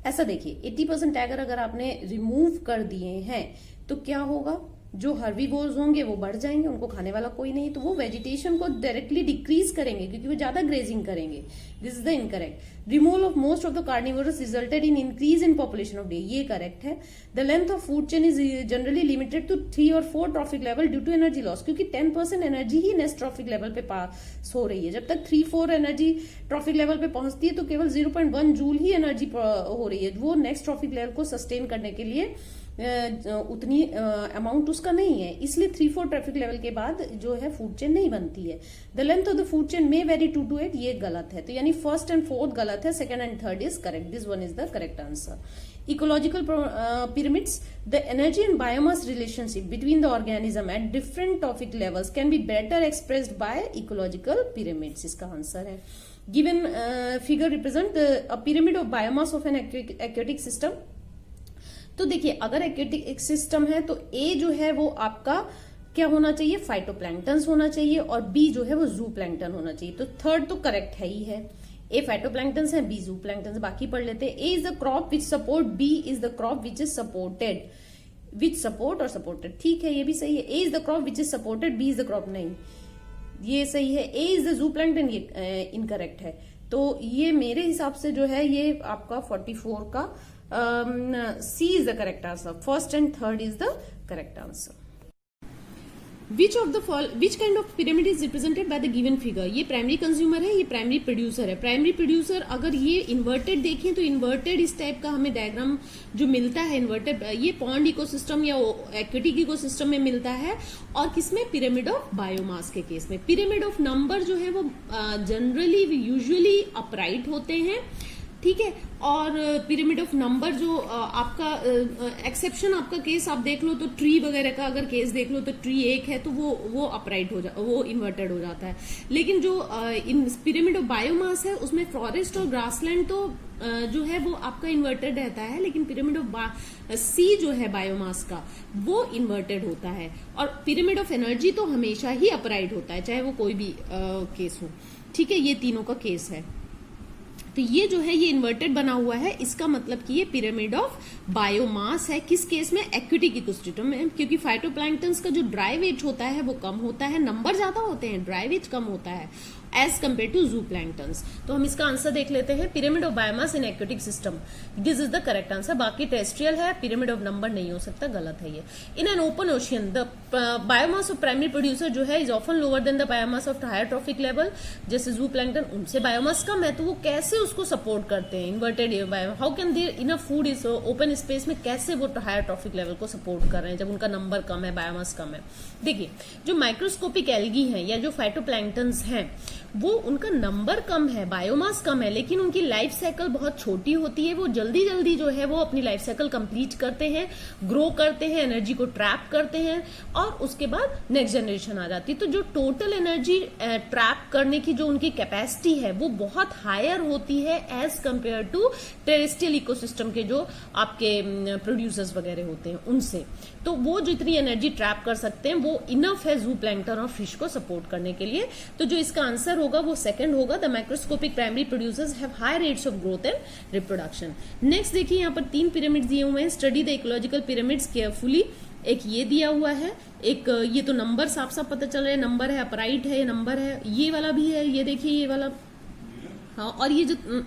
ऐसा देखिए 80% टैगर अगर आपने रिमूव कर दिए हैं तो क्या होगा, जो हर्बीवोर्स होंगे वो बढ़ जाएंगे, उनको खाने वाला कोई नहीं, तो वो वेजिटेशन को डायरेक्टली डिक्रीज करेंगे क्योंकि वो ज्यादा ग्रेजिंग करेंगे। This is the incorrect. Removal of most of the carnivorous resulted in increase in population of deer, ये करेक्ट है। The length of food chain is generally limited to 3 और 4 trophic level due to energy loss, क्योंकि 10% एनर्जी ही नेक्स्ट ट्रॉफिक लेवल पे पास हो रही है। जब तक 3-4 एनर्जी ट्रॉफिक लेवल पे पहुंचती है तो केवल 0.1 जूल ही एनर्जी हो रही है, वो नेक्स्ट ट्रॉफिक लेवल को सस्टेन करने के लिए उतनी अमाउंट उसका नहीं है, इसलिए 3-4 ट्रैफिक लेवल के बाद जो है फूड चेन नहीं बनती है। The length of the food chain may very 2 to 8, ये गलत है, तो यानी फर्स्ट एंड फोर्थ गलत है, second and third is correct. This one is the correct answer. Ecological pyramids, the energy and biomass relationship between the organism at different trophic levels can be better expressed by ecological pyramids, इसका आंसर है। Given figure represent a pyramid of biomass of an aquatic system। तो देखिए अगर एक्वेटिक सिस्टम है तो ए जो है वो आपका क्या होना चाहिए, फाइटोप्लैंक्टन्स होना चाहिए, और बी जो है वो जू प्लैंक्टन होना चाहिए। तो थर्ड तो करेक्ट है ही है, ए फाइटोप्लैंक्टन्स है, बी जू प्लैंक्टन्स। बाकी पढ़ लेते हैं। A is the crop which support, B is the crop which is supported, which support और सपोर्टेड, ठीक है ये भी सही है। A is the crop which is supported, B is the crop नहीं, ये सही है। A is the zooplankton, ये इनकरेक्ट है। तो ये मेरे हिसाब से जो है ये आपका 44 का C is the correct answer. First and third is the correct answer. Which kind of pyramid is represented by the given figure? ये प्राइमरी कंज्यूमर है, ये प्राइमरी प्रोड्यूसर है। प्राइमरी प्रोड्यूसर अगर ये इन्वर्टेड देखें तो इन्वर्टेड इस टाइप का हमें डायग्राम जो मिलता है इन्वर्टेड, ये पॉन्ड इकोसिस्टम या एक्वेटिक इकोसिस्टम में मिलता है। और किसमें, पिरामिड ऑफ बायोमास के केस में। पिरामिड ऑफ नंबर जो है वो जनरली यूजुअली अपराइट होते हैं, ठीक है। और पिरामिड ऑफ नंबर जो आपका एक्सेप्शन आपका केस आप देख लो तो ट्री वगैरह का अगर केस देख लो तो ट्री एक है तो वो अपराइट वो इन्वर्टेड हो जाता है। लेकिन जो इन पिरामिड ऑफ बायोमास है उसमें फॉरेस्ट और ग्रासलैंड तो जो है वो आपका इन्वर्टेड रहता है, लेकिन पिरामिड ऑफ सी जो है बायोमास का वो इन्वर्टेड होता है। और पिरामिड ऑफ एनर्जी तो हमेशा ही अपराइट होता है, चाहे वो कोई भी केस हो, ठीक है। ये तीनों का केस है। तो ये जो है ये इन्वर्टेड बना हुआ है, इसका मतलब कि ये पिरामिड ऑफ बायोमास है। किस केस में, एक्वेटिक इकोसिस्टम में, क्योंकि फाइटोप्लैंक्टन्स का जो ड्राई वेट होता है वो कम होता है, नंबर ज्यादा होते हैं, ड्राई वेट कम होता है as compare to zooplanktons. तो हम इसका आंसर देख लेते हैं, pyramid of biomass in aquatic system, this is the correct answer. बाकी टेरेस्ट्रियल है, पिरामिड ऑफ नंबर नहीं हो सकता, गलत है ये। In an open ocean the biomass of primary producer जो है is often lower than the biomass of higher trophic level, जैसे जू प्लैंक्टन उनसे बायोमास कम है तो वो कैसे उसको सपोर्ट करते हैं, inverted how can there enough food is open space में, कैसे वो हायर ट्रॉफिक लेवल को सपोर्ट कर रहे हैं जब उनका नंबर कम है, बायोमास कम है। देखिए जो माइक्रोस्कोपिक एल्गी हैं या जो फाइटोप्लैंक्टन्स हैं वो उनका नंबर कम है, बायोमास कम है, लेकिन उनकी लाइफ साइकिल बहुत छोटी होती है। वो जल्दी जल्दी जो है वो अपनी लाइफ साइकिल कंप्लीट करते हैं, ग्रो करते हैं, एनर्जी को ट्रैप करते हैं और उसके बाद नेक्स्ट जनरेशन आ जाती है। तो जो टोटल एनर्जी ट्रैप करने की जो उनकी कैपेसिटी है वो बहुत हायर होती है as compare to terrestrial ecosystem के जो आपके प्रोड्यूसर्स वगैरह होते हैं उनसे। तो वो जो इतनी एनर्जी ट्रैप कर सकते हैं वो इनफ है जू प्लैंकटन और फिश को सपोर्ट करने के लिए। तो जो इसका आंसर होगा वो सेकंड होगा, the microscopic primary producers have high rates of growth and reproduction. Next देखिए यहाँ पर 3 पिरामिड्स दिए हुए हैं, study the ecological pyramids carefully. एक ये दिया हुआ है, एक ये तो नंबर साफ साफ पता चल रहा है, नंबर है, अपराइट है, नंबर है, ये वाला भी है, ये देखिए ये वाला, हाँ। और ये जो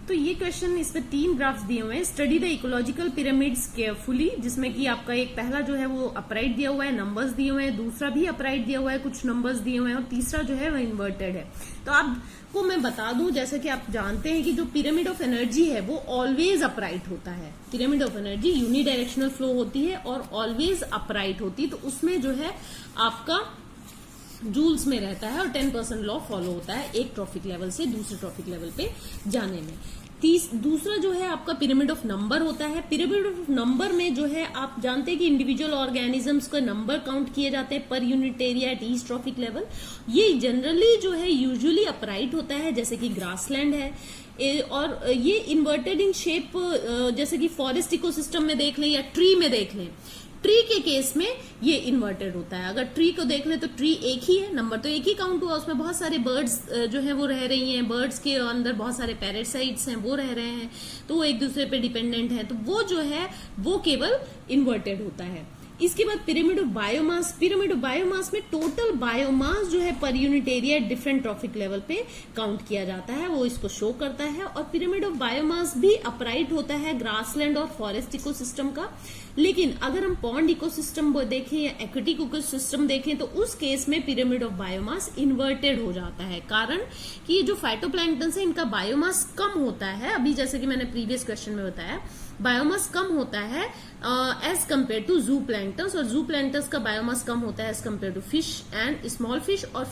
तो ये क्वेश्चन, इस पे 3 ग्राफ्स दिए हुए हैं, study the ecological pyramids carefully, जिसमें कि आपका एक पहला जो है वो अपराइट दिया हुआ है, नंबर्स दिए हुए हैं, दूसरा भी अपराइट दिया हुआ है, कुछ नंबर्स दिए हुए हैं, और तीसरा जो है वो इन्वर्टेड है। तो आपको मैं बता दूं, जैसा कि आप जानते हैं कि जो पिरामिड ऑफ एनर्जी है वो ऑलवेज अपराइट होता है। Pyramid of energy unidirectional flow होती है और ऑलवेज अपराइट होती है। तो उसमें जो है आपका जूल्स में रहता है और 10% लॉ फॉलो होता है एक ट्रॉफिक लेवल से दूसरे ट्रॉफिक लेवल पे जाने में। दूसरा जो है आपका पिरामिड ऑफ नंबर होता है। पिरामिड ऑफ नंबर में जो है आप जानते हैं कि इंडिविजुअल ऑर्गेनिजम्स का नंबर काउंट किए जाते हैं पर unit area at each trophic level. ये जनरली जो है यूजुअली अपराइट होता है, जैसे कि ग्रासलैंड है, और ये इन्वर्टेड इन शेप, जैसे कि फॉरेस्ट इकोसिस्टम में देख लें या ट्री में देख लें। ट्री के केस में ये इन्वर्टेड होता है। अगर ट्री को देख लें तो ट्री एक ही है, नंबर तो एक ही काउंट हुआ, उसमें बहुत सारे बर्ड्स जो है वो रह रही हैं, बर्ड्स के अंदर बहुत सारे पैरासाइट्स हैं वो रह रहे हैं, तो वो एक दूसरे पे डिपेंडेंट है, तो वो जो है वो केवल इन्वर्टेड होता है। इसके बाद pyramid of biomass. Pyramid of biomass में टोटल बायोमास जो है पर unit area different trophic level पे काउंट किया जाता है, वो इसको शो करता है। और पिरामिड ऑफ बायोमास भी अपराइट होता है ग्रासलैंड और फॉरेस्ट इकोसिस्टम का। लेकिन अगर हम पॉन्ड इकोसिस्टम देखें या एक्वेटिक इकोसिस्टम देखें तो उस केस में पिरामिड ऑफ बायोमास इन्वर्टेड हो जाता है, कारण कि ये जो फाइटोप्लैंक्टन है इनका बायोमास कम होता है। अभी जैसे कि मैंने प्रीवियस क्वेश्चन में बताया, बायोमास कम होता है as compare to zooplanktons, और जू प्लैंक्टन्स का बायोमास कम होता है as compare to fish and small fish, और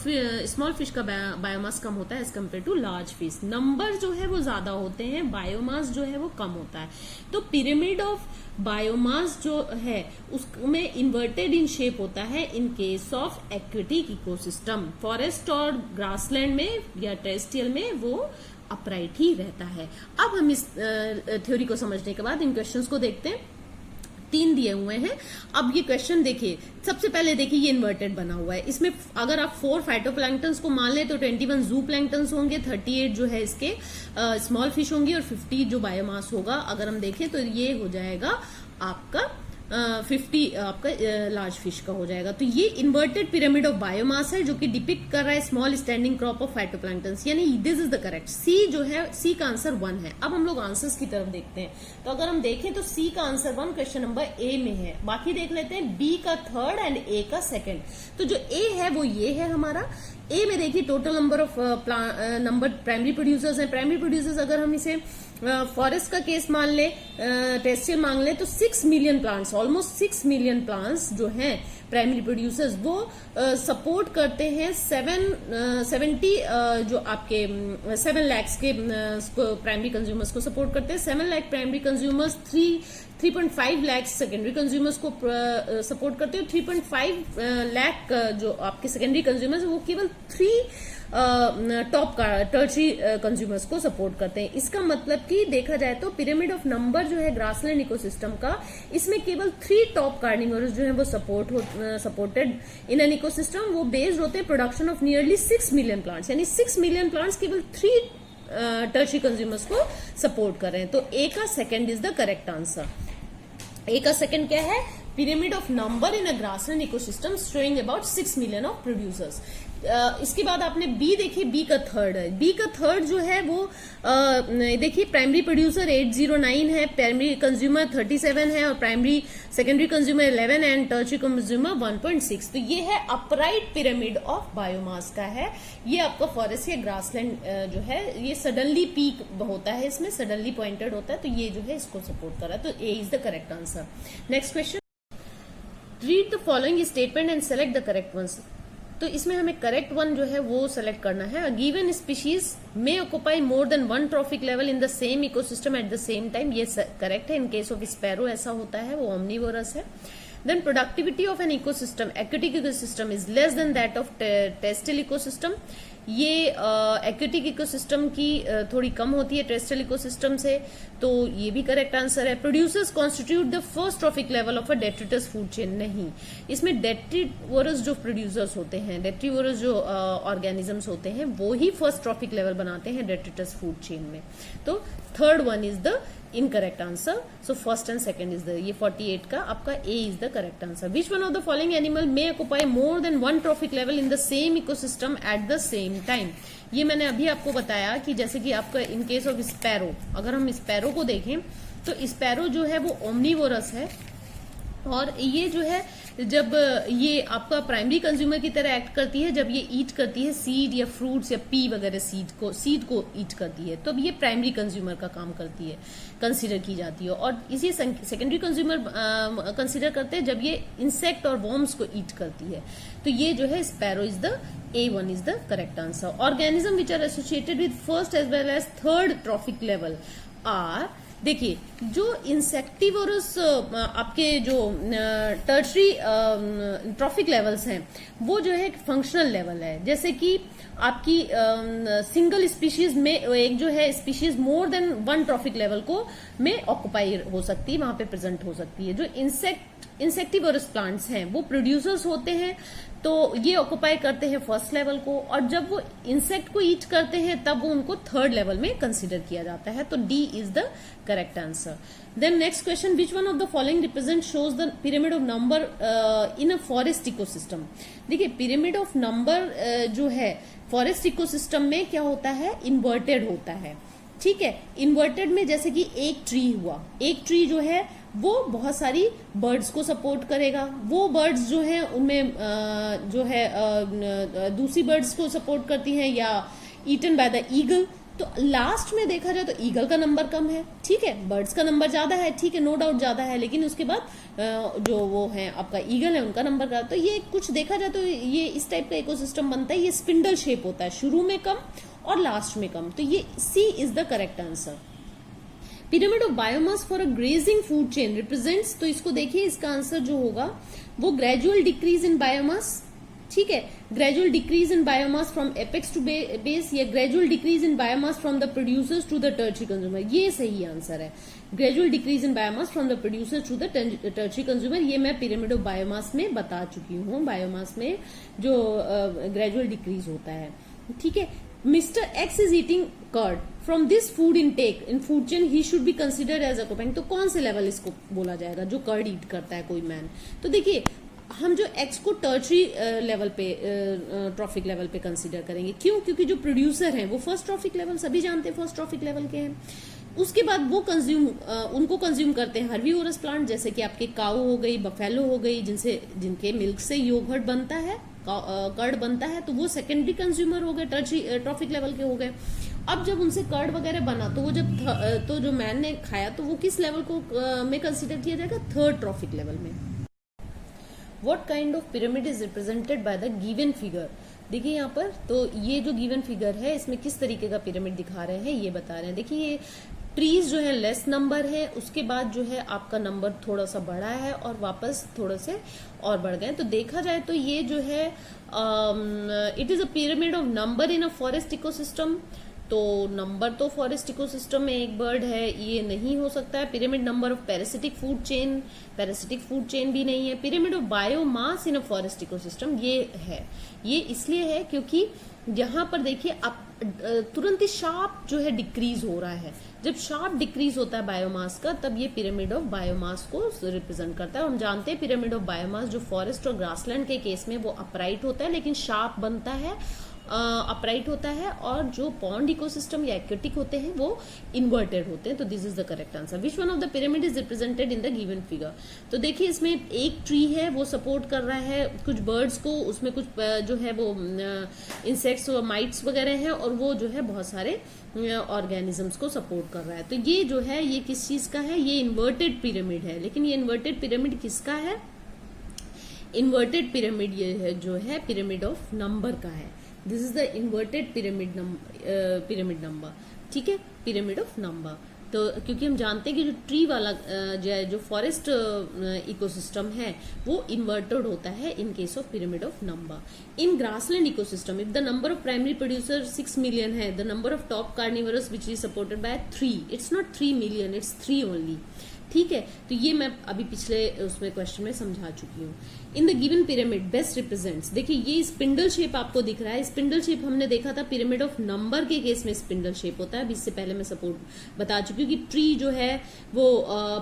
स्मॉल फिश का बायोमास कम होता है as compare to large fish. Number जो है वो ज्यादा होते हैं, बायोमास जो है वो कम होता है। तो पिरामिड ऑफ बायोमास जो है उसमें इन्वर्टेड इन शेप होता है in case of aquatic ecosystem. Forest और ग्रासलैंड में या टेरेस्ट्रियल में वो अपराइट ही रहता है। अब हम इस थ्योरी को समझने के बाद इन क्वेश्चंस को देखते हैं। 3 दिए हुए हैं। अब ये क्वेश्चन देखिए, सबसे पहले देखिए ये इन्वर्टेड बना हुआ है। इसमें अगर आप 4 फाइटोप्लैंक्टन्स को मान लें तो 21 जू प्लैंक्टन्स होंगे, 38 जो है इसके स्मॉल फिश होंगी और 50 जो बायोमास होगा। अगर हम देखें तो ये हो जाएगा आपका 50 आपका लार्ज फिश का हो जाएगा। तो ये इन्वर्टेड पिरामिड ऑफ बायोमास है जो कि डिपिक्ट कर रहा है small standing crop of phytoplanktons, यानी दिस इज द करेक्ट। सी जो है, सी का आंसर 1 है। अब हम लोग आंसर्स की तरफ देखते हैं। तो अगर हम देखें तो सी का आंसर 1 क्वेश्चन नंबर ए में है। बाकी देख लेते हैं, बी का 3rd एंड ए का 2nd। तो जो ए है वो ये है हमारा। ए में देखिए total number of number primary producers हैं। प्राइमरी प्रोड्यूसर्स अगर हम इसे फॉरेस्ट का केस मान ले, टेरेस्ट्रियल मान ले, तो 6 million plants, almost 6 million plants जो हैं प्राइमरी प्रोड्यूसर्स वो सपोर्ट करते हैं 70 जो आपके 7 लाख के प्राइमरी कंज्यूमर्स को सपोर्ट करते हैं। 7 lakh primary consumers 3.5 lakh secondary consumers को सपोर्ट करते हैं। 3.5 लाख जो आपके सेकेंडरी कंज्यूमर्स वो केवल 3 टॉप टर्शरी कंज्यूमर्स को सपोर्ट करते हैं। इसका मतलब कि देखा जाए तो पिरामिड ऑफ नंबर जो है ग्रासलैंड इकोसिस्टम का, इसमें केवल 3 टॉप कार्निवोरस जो है वो सपोर्टेड इन एन इकोसिस्टम। वो बेस्ड होते हैं production of nearly 6 million plants, यानी 6 मिलियन प्लांट्स केवल 3 टर्शरी कंज्यूमर्स को सपोर्ट कर रहे हैं। तो ए का 2nd is the correct answer. A का 2nd क्या है? Pyramid of number in a grassland ecosystem showing about 6 million of producers. इसके बाद आपने बी देखिए, बी का 3rd है। बी का 3rd जो है वो देखिए प्राइमरी प्रोड्यूसर 809 है, प्राइमरी कंज्यूमर 37 है और primary secondary consumer 11 and tertiary consumer 1.6। तो ये है अपराइट पिरामिड ऑफ बायोमास का है। ये आपका फॉरेस्ट या ग्रासलैंड जो है ये सडनली पीक होता है, इसमें सडनली पॉइंटेड होता है, तो ये जो है इसको सपोर्ट कर रहा है। तो A is the correct answer. Next question, read the following statement and select the correct ones. तो इसमें हमें करेक्ट वन जो है वो सेलेक्ट करना है। Given species may occupy more than one trophic level in the same ecosystem at the same time, ये करेक्ट है। इन केस ऑफ स्पैरो ऐसा होता है, वो ओमनीवोरस है। Then productivity of an ecosystem, aquatic ecosystem is less than that of terrestrial ecosystem. ये एक्वेटिक इकोसिस्टम की थोड़ी कम होती है टेरेस्ट्रियल इकोसिस्टम से, तो ये भी करेक्ट आंसर है। Producers constitute the first trophic level of a detritus food chain, नहीं, इसमें डेट्रीवोरस जो प्रोड्यूसर्स होते हैं, डेट्रीवोरस जो ऑर्गेनिजम्स होते हैं, वो ही फर्स्ट ट्रॉफिक लेवल बनाते हैं डेट्रिटस फूड चेन में। तो third one is the incorrect answer. So first and second is the, ये 48 का आपका A is the correct answer. Which one of the following animal may occupy more than one trophic level in the same ecosystem at the same time. ये मैंने अभी आपको बताया कि जैसे कि आपका इन केस ऑफ स्पैरो, अगर हम स्पैरो को देखें तो स्पैरो जो है वो ओमनीवोरस है, और ये जो है जब ये आपका प्राइमरी कंज्यूमर की तरह एक्ट करती है, जब ये ईट करती है सीड या फ्रूट्स या पी वगैरह सीड को ईट करती है, तो अब ये प्राइमरी कंज्यूमर का काम करती है, कंसीडर की जाती है। और इसी सेकेंडरी कंज्यूमर कंसीडर करते हैं जब ये इंसेक्ट और वॉर्म्स को ईट करती है। तो ये जो है sparrow is the A1 is the correct answer. Organism which are associated with first as well as third trophic level are, देखिए जो इंसेक्टिवोरस आपके जो टर्शरी ट्रॉफिक लेवल्स हैं, वो जो है फंक्शनल लेवल है। जैसे कि आपकी सिंगल स्पीशीज में एक जो है स्पीशीज मोर देन वन ट्रॉफिक लेवल को में ऑक्युपाई हो सकती है, वहां पे प्रेजेंट हो सकती है। जो इंसेक्टिवोरस प्लांट्स हैं वो प्रोड्यूसर्स होते हैं, तो ये ऑक्युपाई करते हैं फर्स्ट लेवल को, और जब वो इंसेक्ट को ईट करते हैं तब वो उनको थर्ड लेवल में कंसीडर किया जाता है। तो D is the correct answer. Then next question, which one of the following represent shows the pyramid of number in a forest ecosystem. देखिए पिरामिड ऑफ नंबर जो है फॉरेस्ट इकोसिस्टम में क्या होता है, इन्वर्टेड होता है, ठीक है। इन्वर्टेड में जैसे कि एक ट्री हुआ, एक ट्री जो है वो बहुत सारी बर्ड्स को सपोर्ट करेगा, वो बर्ड्स जो है उनमें जो है दूसरी बर्ड्स को सपोर्ट करती हैं या ईटन बाय द ईगल। तो लास्ट में देखा जाए तो ईगल का नंबर कम है, ठीक है, बर्ड्स का नंबर ज्यादा है, ठीक है, नो डाउट ज्यादा है, लेकिन उसके बाद जो वो है आपका ईगल है उनका नंबर का। तो ये कुछ देखा जाए तो ये इस टाइप का इकोसिस्टम बनता है, ये स्पिंडल शेप होता है, शुरू में कम और लास्ट में कम। तो ये C is the correct answer. Pyramid of biomass for a grazing food chain represents, तो इसको देखिए, इसका आंसर जो होगा वो ग्रेजुअल डिक्रीज इन बायोमास, ठीक है, gradual decrease in biomass from apex to base, या gradual decrease in biomass from the producers to the tertiary consumer, ये सही आंसर है। Gradual decrease in biomass from the producers to the tertiary consumer, ये मैं पिरामिड ऑफ बायोमास में बता चुकी हूँ, बायोमास में जो ग्रेजुअल डिक्रीज होता है, ठीक है। Mr. X is eating curd. From this food intake in food chain, he should be considered as occupying. तो कौन से लेवल इसको बोला जाएगा जो कर्ड ईट करता है कोई मैन। तो देखिए हम जो एक्स को टर्शरी लेवल पे ट्रॉफिक लेवल पे कंसीडर करेंगे, क्यों, क्योंकि जो प्रोड्यूसर हैं वो फर्स्ट ट्रॉफिक लेवल, सभी जानते हैं फर्स्ट ट्रॉफिक लेवल के हैं। उसके बाद वो उनको कंज्यूम करते हैं हर्बीवोरस प्लांट, जैसे कि आपके काऊ हो गई, बफेलो हो गई, जिनके मिल्क से योगर्ट बनता है, कर्ड बनता है, तो वो सेकेंडरी कंज्यूमर हो गए, टर्शरी ट्रॉफिक लेवल के हो गए। अब जब उनसे कर्ड वगैरह बना तो वो तो जो मैन ने खाया तो वो किस लेवल को में कंसीडर किया जाएगा, थर्ड ट्रॉफिक लेवल में। What kind of pyramid is represented by the given figure. देखिए यहाँ पर तो ये जो गिवन फिगर है इसमें किस तरीके का पिरामिड दिखा रहे हैं ये बता रहे हैं। देखिए ये ट्रीज जो है लेस नंबर है, उसके बाद जो है आपका नंबर थोड़ा सा बढ़ा है और वापस थोड़े से और बढ़ गए। तो देखा जाए तो ये जो है it is a pyramid of number in a forest ecosystem. तो नंबर तो फॉरेस्ट इकोसिस्टम में एक बर्ड है, ये नहीं हो सकता है। Pyramid number of parasitic food chain भी नहीं है। Pyramid of biomass in a forest ecosystem ये है, ये इसलिए है क्योंकि यहाँ पर देखिए आप तुरंत ही शार्प जो है डिक्रीज हो रहा है। जब शार्प डिक्रीज होता है बायोमास का तब ये पिरामिड ऑफ बायोमास को रिप्रेजेंट करता है। हम जानते हैं पिरामिड ऑफ बायोमास जो फॉरेस्ट और ग्रासलैंड के केस में वो अपराइट होता है, लेकिन शार्प बनता है, अपराइट होता है, और जो पॉन्ड इकोसिस्टम या एक्वेटिक होते हैं वो इन्वर्टेड होते हैं। तो this is the correct answer. Which one of the pyramid is represented in the given figure. तो देखिए इसमें एक ट्री है वो सपोर्ट कर रहा है कुछ बर्ड्स को, उसमें कुछ जो है वो इंसेक्ट्स और माइट्स वगैरह हैं, और वो जो है बहुत सारे ऑर्गेनिजम्स को सपोर्ट कर रहा है। तो ये जो है ये किस चीज का है, ये इन्वर्टेड पिरामिड है। लेकिन ये इन्वर्टेड पिरामिड किसका है, इन्वर्टेड पिरामिड ये है जो है पिरामिड ऑफ नंबर का है। This is the inverted pyramid number, ठीक है, पिरामिड ऑफ नंबर। तो क्योंकि हम जानते हैं कि जो ट्री वाला जो फॉरेस्ट इकोसिस्टम है वो इन्वर्टेड होता है in case of pyramid of number. In grassland ecosystem if the number of primary producer 6 million है, the number of top carnivores which is supported by 3, it's not 3 million, it's 3 only, ठीक है। तो ये मैं अभी पिछले उसमें क्वेश्चन में समझा चुकी हूँ। इन the given pyramid best represents, देखिए ये स्पिंडल शेप आपको दिख रहा है। स्पिंडल शेप हमने देखा था पिरामिड ऑफ नंबर के केस में स्पिंडल शेप होता है। अभी इससे पहले मैं सपोर्ट बता चुकी हूँ कि ट्री जो है वो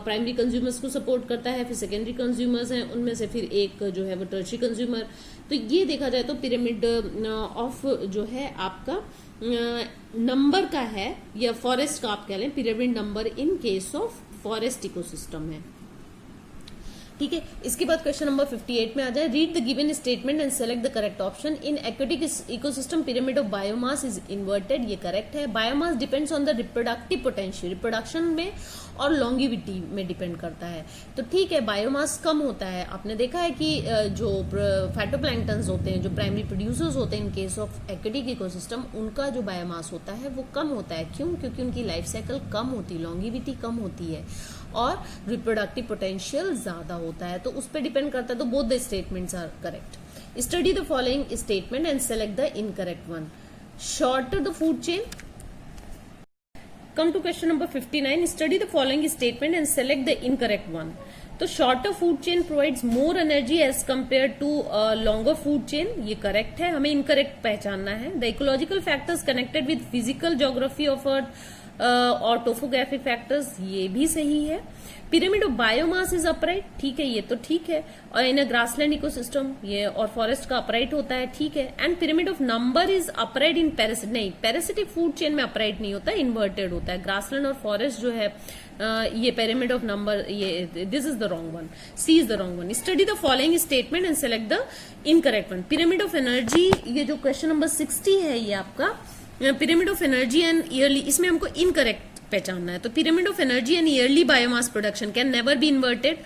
प्राइमरी कंज्यूमर्स को सपोर्ट करता है, फिर सेकेंडरी कंज्यूमर्स हैं, उनमें से फिर एक जो है वो टर्शियरी कंज्यूमर। तो ये देखा जाए तो पिरामिड ऑफ जो है आपका नंबर का है, या फॉरेस्ट का आप कह लें, pyramid number in case of forest ecosystem है, ठीक है। इसके बाद क्वेश्चन नंबर 58 में आ जाए, read the given statement and select the correct option. In aquatic ecosystem pyramid of biomass is inverted, ये करेक्ट है। Biomass depends on the reproductive potential, reproduction में और लॉन्गिविटी में डिपेंड करता है। तो ठीक है, बायोमास कम होता है। आपने देखा है कि जो फाइटोप्लैंक्टन्स होते हैं, जो प्राइमरी प्रोड्यूसर्स होते हैं इन केस ऑफ एक्वेटिक इकोसिस्टम, उनका जो बायोमास होता है वो कम होता है। क्यों? क्योंकि उनकी लाइफ साइकिल कम होती है, लॉन्गिविटी कम होती है और रिप्रोडक्टिव पोटेंशियल ज्यादा होता है। तो उस पर डिपेंड करता है। तो both the statements are correct. Study the following statement and select the incorrect one. Shorter the food chain. Come to question number 59. Study the following statement and select the incorrect one. तो shorter food chain provides more energy as compared to longer food chain, ये correct है। हमें incorrect पहचानना है। The ecological factors connected with physical geography of Earth और टोपोग्राफिक फैक्टर्स, ये भी सही है। Pyramid of biomass is upright, ठीक है, ये तो ठीक है। और इन ग्रासलैंड इकोसिस्टम ये और फॉरेस्ट का अपराइट होता है, ठीक है। And pyramid of number is upright in parasitic, नहीं, पैरासिटिक फूड चेन में अपराइट नहीं होता, इन्वर्टेड होता है। ग्रासलैंड और फॉरेस्ट जो है ये पिरामिड ऑफ नंबर, ये this is the wrong one, C is the wrong one. Study the following statement and select the incorrect one. Pyramid of energy, ये जो क्वेश्चन नंबर 60 है ये आपका pyramid of energy and yearly, इसमें हमको इनकरेक्ट पहचानना है। तो pyramid of energy and yearly biomass production can never be inverted.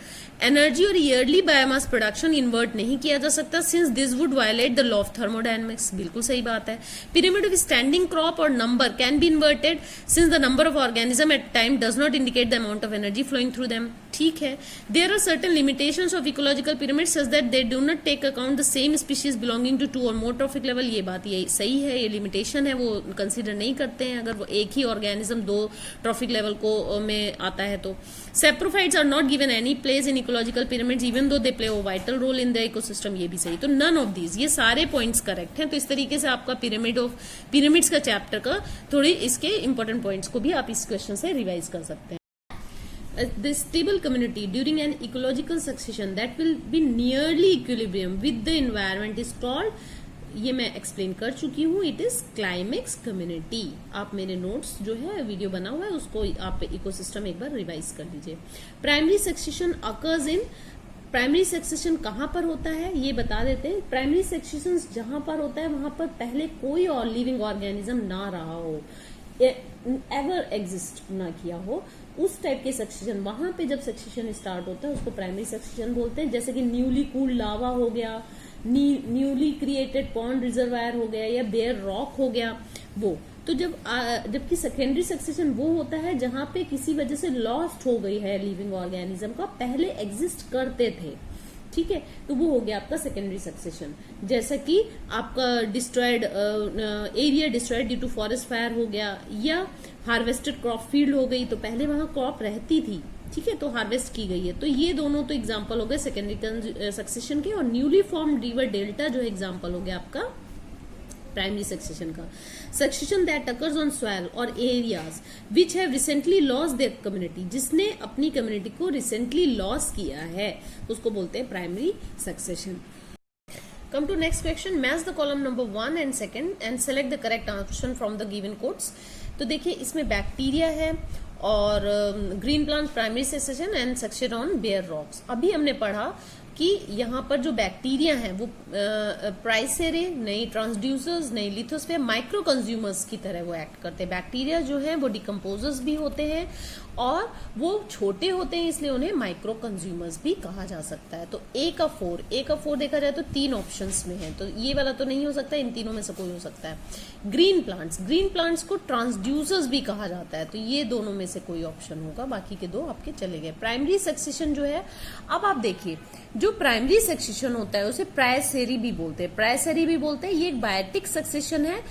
Energy और ईयरली बायोमास प्रोडक्शन इन्वर्ट नहीं किया जा सकता, since this would violate the law of thermodynamics, बिल्कुल सही बात है। पिरामिड ऑफ स्टैंडिंग क्रॉप और number can be inverted, since the number of organism at time does not indicate the amount of energy flowing through them, ठीक है। There are certain limitations of ecological pyramid such that they do not take account the same species belonging to 2 और मोर ट्रॉफिक लेवल, ये बात ये सही है, ये लिमिटेशन है, वो कंसिडर नहीं करते हैं अगर वो एक ही ऑर्गेनिज्म 2 ट्रॉफिक लेवल को में आता है तो। Saprophytes are not given any place in ecological pyramids even though they play a vital role in the ecosystem, ये भी सही। तो नन ऑफ दीज, ये सारे पॉइंट्स करेक्ट हैं। तो इस तरीके से आपका पिरामिड्स का चैप्टर का थोड़ी इसके इंपॉर्टेंट पॉइंट्स को भी आप इस क्वेश्चन से रिवाइज कर सकते हैं। The stable community during an ecological succession that will be nearly equilibrium with the environment is called, ये मैं एक्सप्लेन कर चुकी हूँ, इट इज क्लाइमेक्स कम्युनिटी। आप मेरे नोट्स जो है वीडियो बना हुआ है उसको आप इकोसिस्टम एक बार रिवाइज कर लीजिए। Primary succession occurs in, primary succession कहाँ पर होता है ये बता देते हैं। प्राइमरी सक्सेशन जहां पर होता है वहां पर पहले कोई और लिविंग ऑर्गेनिज्म ना रहा हो, एवर एग्जिस्ट ना किया हो, उस टाइप के सक्सेशन, वहां पे जब सक्सेशन स्टार्ट होता है उसको प्राइमरी सक्सेशन बोलते हैं। जैसे कि न्यूली कूल्ड लावा हो गया, न्यूली क्रिएटेड पॉन्ड रिजर्वायर हो गया, या बेयर रॉक हो गया, वो तो जबकि सेकेंडरी सक्सेशन वो होता है जहां पे किसी वजह से लॉस्ट हो गई है लिविंग ऑर्गेनिज्म का, पहले एग्जिस्ट करते थे, ठीक है। तो वो हो गया आपका सेकेंडरी सक्सेशन। जैसा कि आपका destroyed area destroyed due to forest fire हो गया, या हार्वेस्टेड क्रॉप फील्ड हो गई, तो पहले वहां क्रॉप रहती थी, ठीक है, तो हार्वेस्ट की गई है। तो ये दोनों तो एग्जांपल हो गए सेकेंडरी सक्सेशन के। और न्यूली फॉर्म्ड रिवर डेल्टा जो एग्जांपल हो गया आपका प्राइमरी सक्सेशन का। Succession that occurs on soil और areas which have recently lost their community, जिसने अपनी कम्युनिटी को रिसेंटली लॉस किया है उसको बोलते हैं primary succession. Come to next question, match the column number 1 and 2 and select the correct option from the given codes. तो देखिए इसमें बैक्टीरिया है और green plant primary succession and succession on bare rocks. अभी हमने पढ़ा कि यहाँ पर जो बैक्टीरिया हैं वो प्राइसेरे, नई ट्रांसड्यूसर्स, नई लिथोस्फेयर, माइक्रो कंज्यूमर्स की तरह वो एक्ट करते हैं। बैक्टीरिया जो है वो डिकम्पोजर्स भी होते हैं और वो छोटे होते हैं, इसलिए उन्हें माइक्रो कंज्यूमर्स भी कहा जा सकता है। तो ए का फोर देखा जाए तो 3 ऑप्शंस में है, तो ये वाला तो नहीं हो सकता, इन तीनों में से कोई हो सकता है। ग्रीन प्लांट्स को ट्रांसड्यूसर्स भी कहा जाता है, तो ये दोनों में से कोई ऑप्शन होगा, बाकी के 2 आपके चले गए। प्राइमरी सक्सेशन जो है, अब आप देखिए जो प्राइमरी सक्सेशन होता है उसे प्राइसेरी भी बोलते हैं, ये एक बायोटिक सक्सेशन है,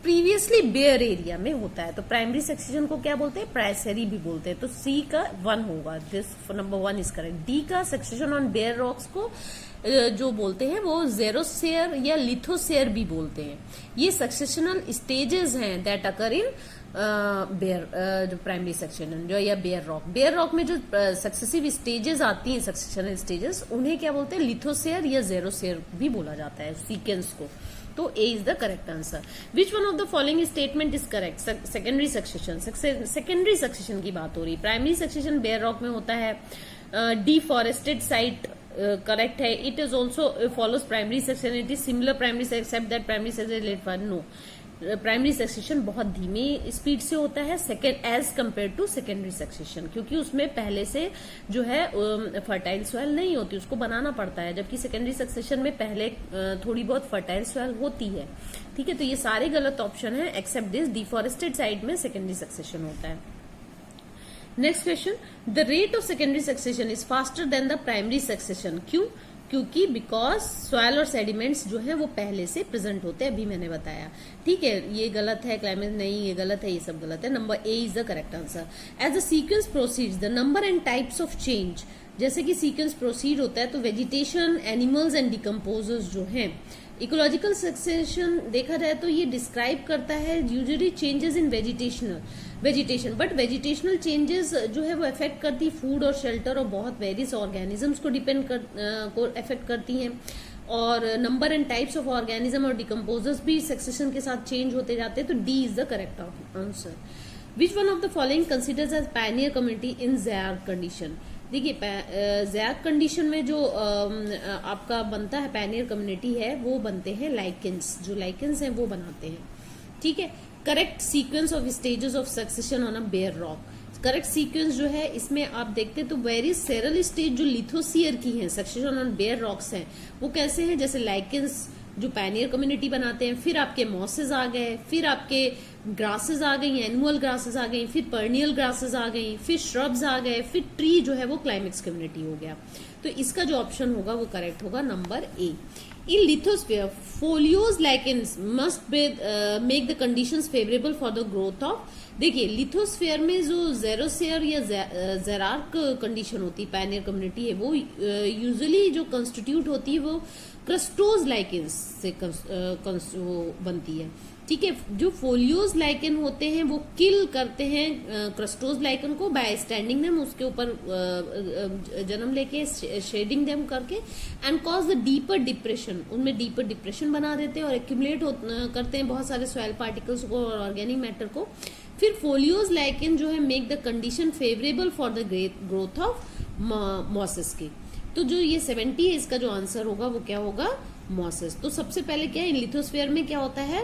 प्रीवियसली बेयर एरिया में होता है। तो प्राइमरी सक्सेशन को क्या बोलते हैं? प्राइसेरी भी बोलते हैं। तो सी का 1 होगा, this number 1 is correct. D का सक्सेशन ऑन बेयर रॉक्स को जो बोलते हैं वो जेरोसेयर या लिथोसेयर भी बोलते हैं। ये सक्सेशनल स्टेजेस हैं दैट अकर इन बेयर, जो प्राइमरी सेक्शन जो या बेयर रॉक में जो सक्सेसिव स्टेजेस आती हैं, सक्सेशनल स्टेजेस, उन्हें क्या बोलते हैं? लिथोसेयर या जेरोसेयर भी बोला जाता है सीक्वेंस को। तो A is the correct answer. Which one of the following statement is correct? Secondary succession की बात हो रही। प्राइमरी सक्सेशन बेयर रॉक में होता है। डिफॉरेस्टेड साइट करेक्ट है। It is also follows primary section, it is similar primary except that primary section no. Primary succession बहुत धीमी स्पीड से होता है as compare to secondary succession, क्योंकि उसमें पहले से जो है फर्टाइल सॉइल नहीं होती, उसको बनाना पड़ता है, जबकि सेकेंडरी सक्सेशन में पहले थोड़ी बहुत फर्टाइल सॉइल होती है। ठीक है, तो ये सारे गलत ऑप्शन है एक्सेप्ट दिस। डिफॉरेस्टेड साइड में सेकेंडरी सक्सेशन होता है। Next question, the rate of secondary succession is faster than the primary succession. क्यों? क्योंकि बिकॉज सॉइल और सेडिमेंट्स जो है वो पहले से प्रेजेंट होते हैं, अभी मैंने बताया। ठीक है, ये गलत है, क्लाइमेट नहीं, ये गलत है, ये सब गलत है। Number A is the correct answer. As the sequence proceeds the number and types of change, जैसे कि सीक्वेंस प्रोसीड होता है तो वेजिटेशन, एनिमल्स एंड डिकम्पोजर्स जो हैं, इकोलॉजिकल सक्सेशन देखा जाए तो ये डिस्क्राइब करता है usually changes in vegetation, but vegetational changes जो है वो अफेक्ट करती फूड और शेल्टर और बहुत वेरियस ऑर्गेनिजम्स को को अफेक्ट करती हैं। और number and types of organism और डिकम्पोजर्स भी सक्सेशन के साथ चेंज होते जाते हैं। तो D is the correct answer. Which one of the following considers as pioneer community in xeric condition? देखिए, ज़ैर्क कंडीशन में जो आपका बनता है पायनियर कम्युनिटी है, वो बनते हैं लाइकेंस, जो लाइकेंस हैं वो बनाते हैं। ठीक है, correct sequence of stages of succession on a bare rock. Correct sequence जो है इसमें आप देखते हैं तो वेरियस सेरल स्टेज जो लिथोसियर की हैं, सक्सेशन ऑन बेयर रॉक्स हैं, वो कैसे हैं? जैसे लाइकेंस जो पायनियर कम्युनिटी बनाते हैं, फिर आपके मॉसेस आ गए, फिर आपके ग्रासेस आ गई, एनुअल ग्रासेस आ गई, फिर पर्नियल ग्रासेस आ गई, फिर श्रब्स आ गए, फिर ट्री जो है वो क्लाइमेक्स कम्युनिटी हो गया। तो इसका जो ऑप्शन होगा वो करेक्ट होगा number A. In lithosphere folios lichens must make the conditions favourable for the growth of. देखिए, लिथोस्फीयर में जो जेरोसेयर या जेरार्क कंडीशन होती है, पायनियर कम्युनिटी है, वो यूजुअली जो कंस्टिट्यूट होती है वो क्रस्टोज लाइकेंस से बनती है। ठीक है, जो फोलियोज लाइकेन होते हैं वो किल करते हैं क्रस्टोज लाइकेन को बाय स्टैंडिंग देम, उसके ऊपर जन्म लेके शेडिंग देम करके, and cause the deeper depression, उनमें डीपर डिप्रेशन बना देते हैं और एक्यूमुलेट करते हैं बहुत सारे सॉइल पार्टिकल्स को और ऑर्गेनिक मैटर को। फिर फोलियोज लाइकेन जो है make the condition favourable for the growth of mosses की। तो जो ये 70 है, इसका जो आंसर होगा वो क्या होगा? मॉसेस। तो सबसे पहले क्या है, लिथोस्फीयर में क्या होता है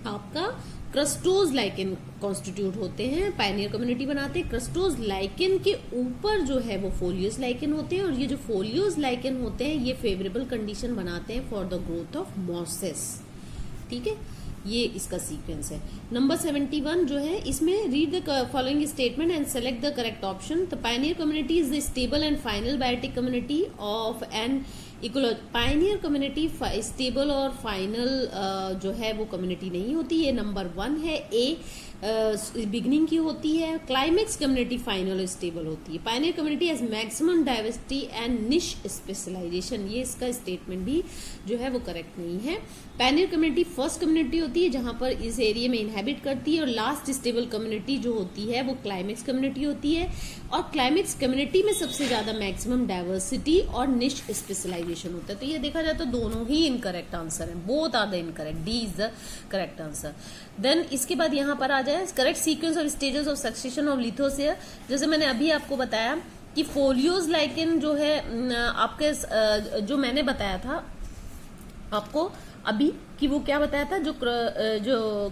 आपका? क्रस्टोज लाइकेन कॉन्स्टिट्यूट होते हैं, पायनियर कम्युनिटी बनाते हैं। क्रस्टोज लाइकेन के ऊपर जो है वो फोलियोज लाइकेन होते हैं, और ये जो फोलियोज लाइकेन होते हैं ये फेवरेबल कंडीशन बनाते हैं for the growth of mosses. ठीक है, ये इसका सीक्वेंस है। नंबर 71 जो है, इसमें read the following statement and select the correct option. The pioneer community is the stable and final biotic community of an pioneer community stable और फाइनल जो है वो कम्युनिटी नहीं होती, ये नंबर 1 है। ए बिगिनिंग की होती है। क्लाइमेक्स कम्युनिटी फाइनल स्टेबल होती है। Pioneer community has maximum diversity and निश स्पेशलाइजेशन, ये इसका स्टेटमेंट भी जो है वो करेक्ट नहीं है। पायनियर कम्युनिटी फर्स्ट कम्युनिटी होती है जहां पर इस एरिया में इनहेबिट करती है, और लास्ट स्टेबल कम्युनिटी जो होती है वो क्लाइमेक्स कम्युनिटी होती है। और क्लाइमेक्स कम्युनिटी में सबसे ज्यादा मैक्सिमम डाइवर्सिटी और निश स्पेशलाइजेशन होता है। तो ये देखा जाए तो दोनों ही इनकरेक्ट आंसर है, both are the incorrect. D is the correct answer. Then इसके बाद यहाँ पर आ जाए correct sequence of stages of succession of lithosere. जैसे मैंने अभी आपको बताया कि फोलियोज लाइकेन जो है आपके जो मैंने बताया था आपको अभी कि वो क्या बताया था, जो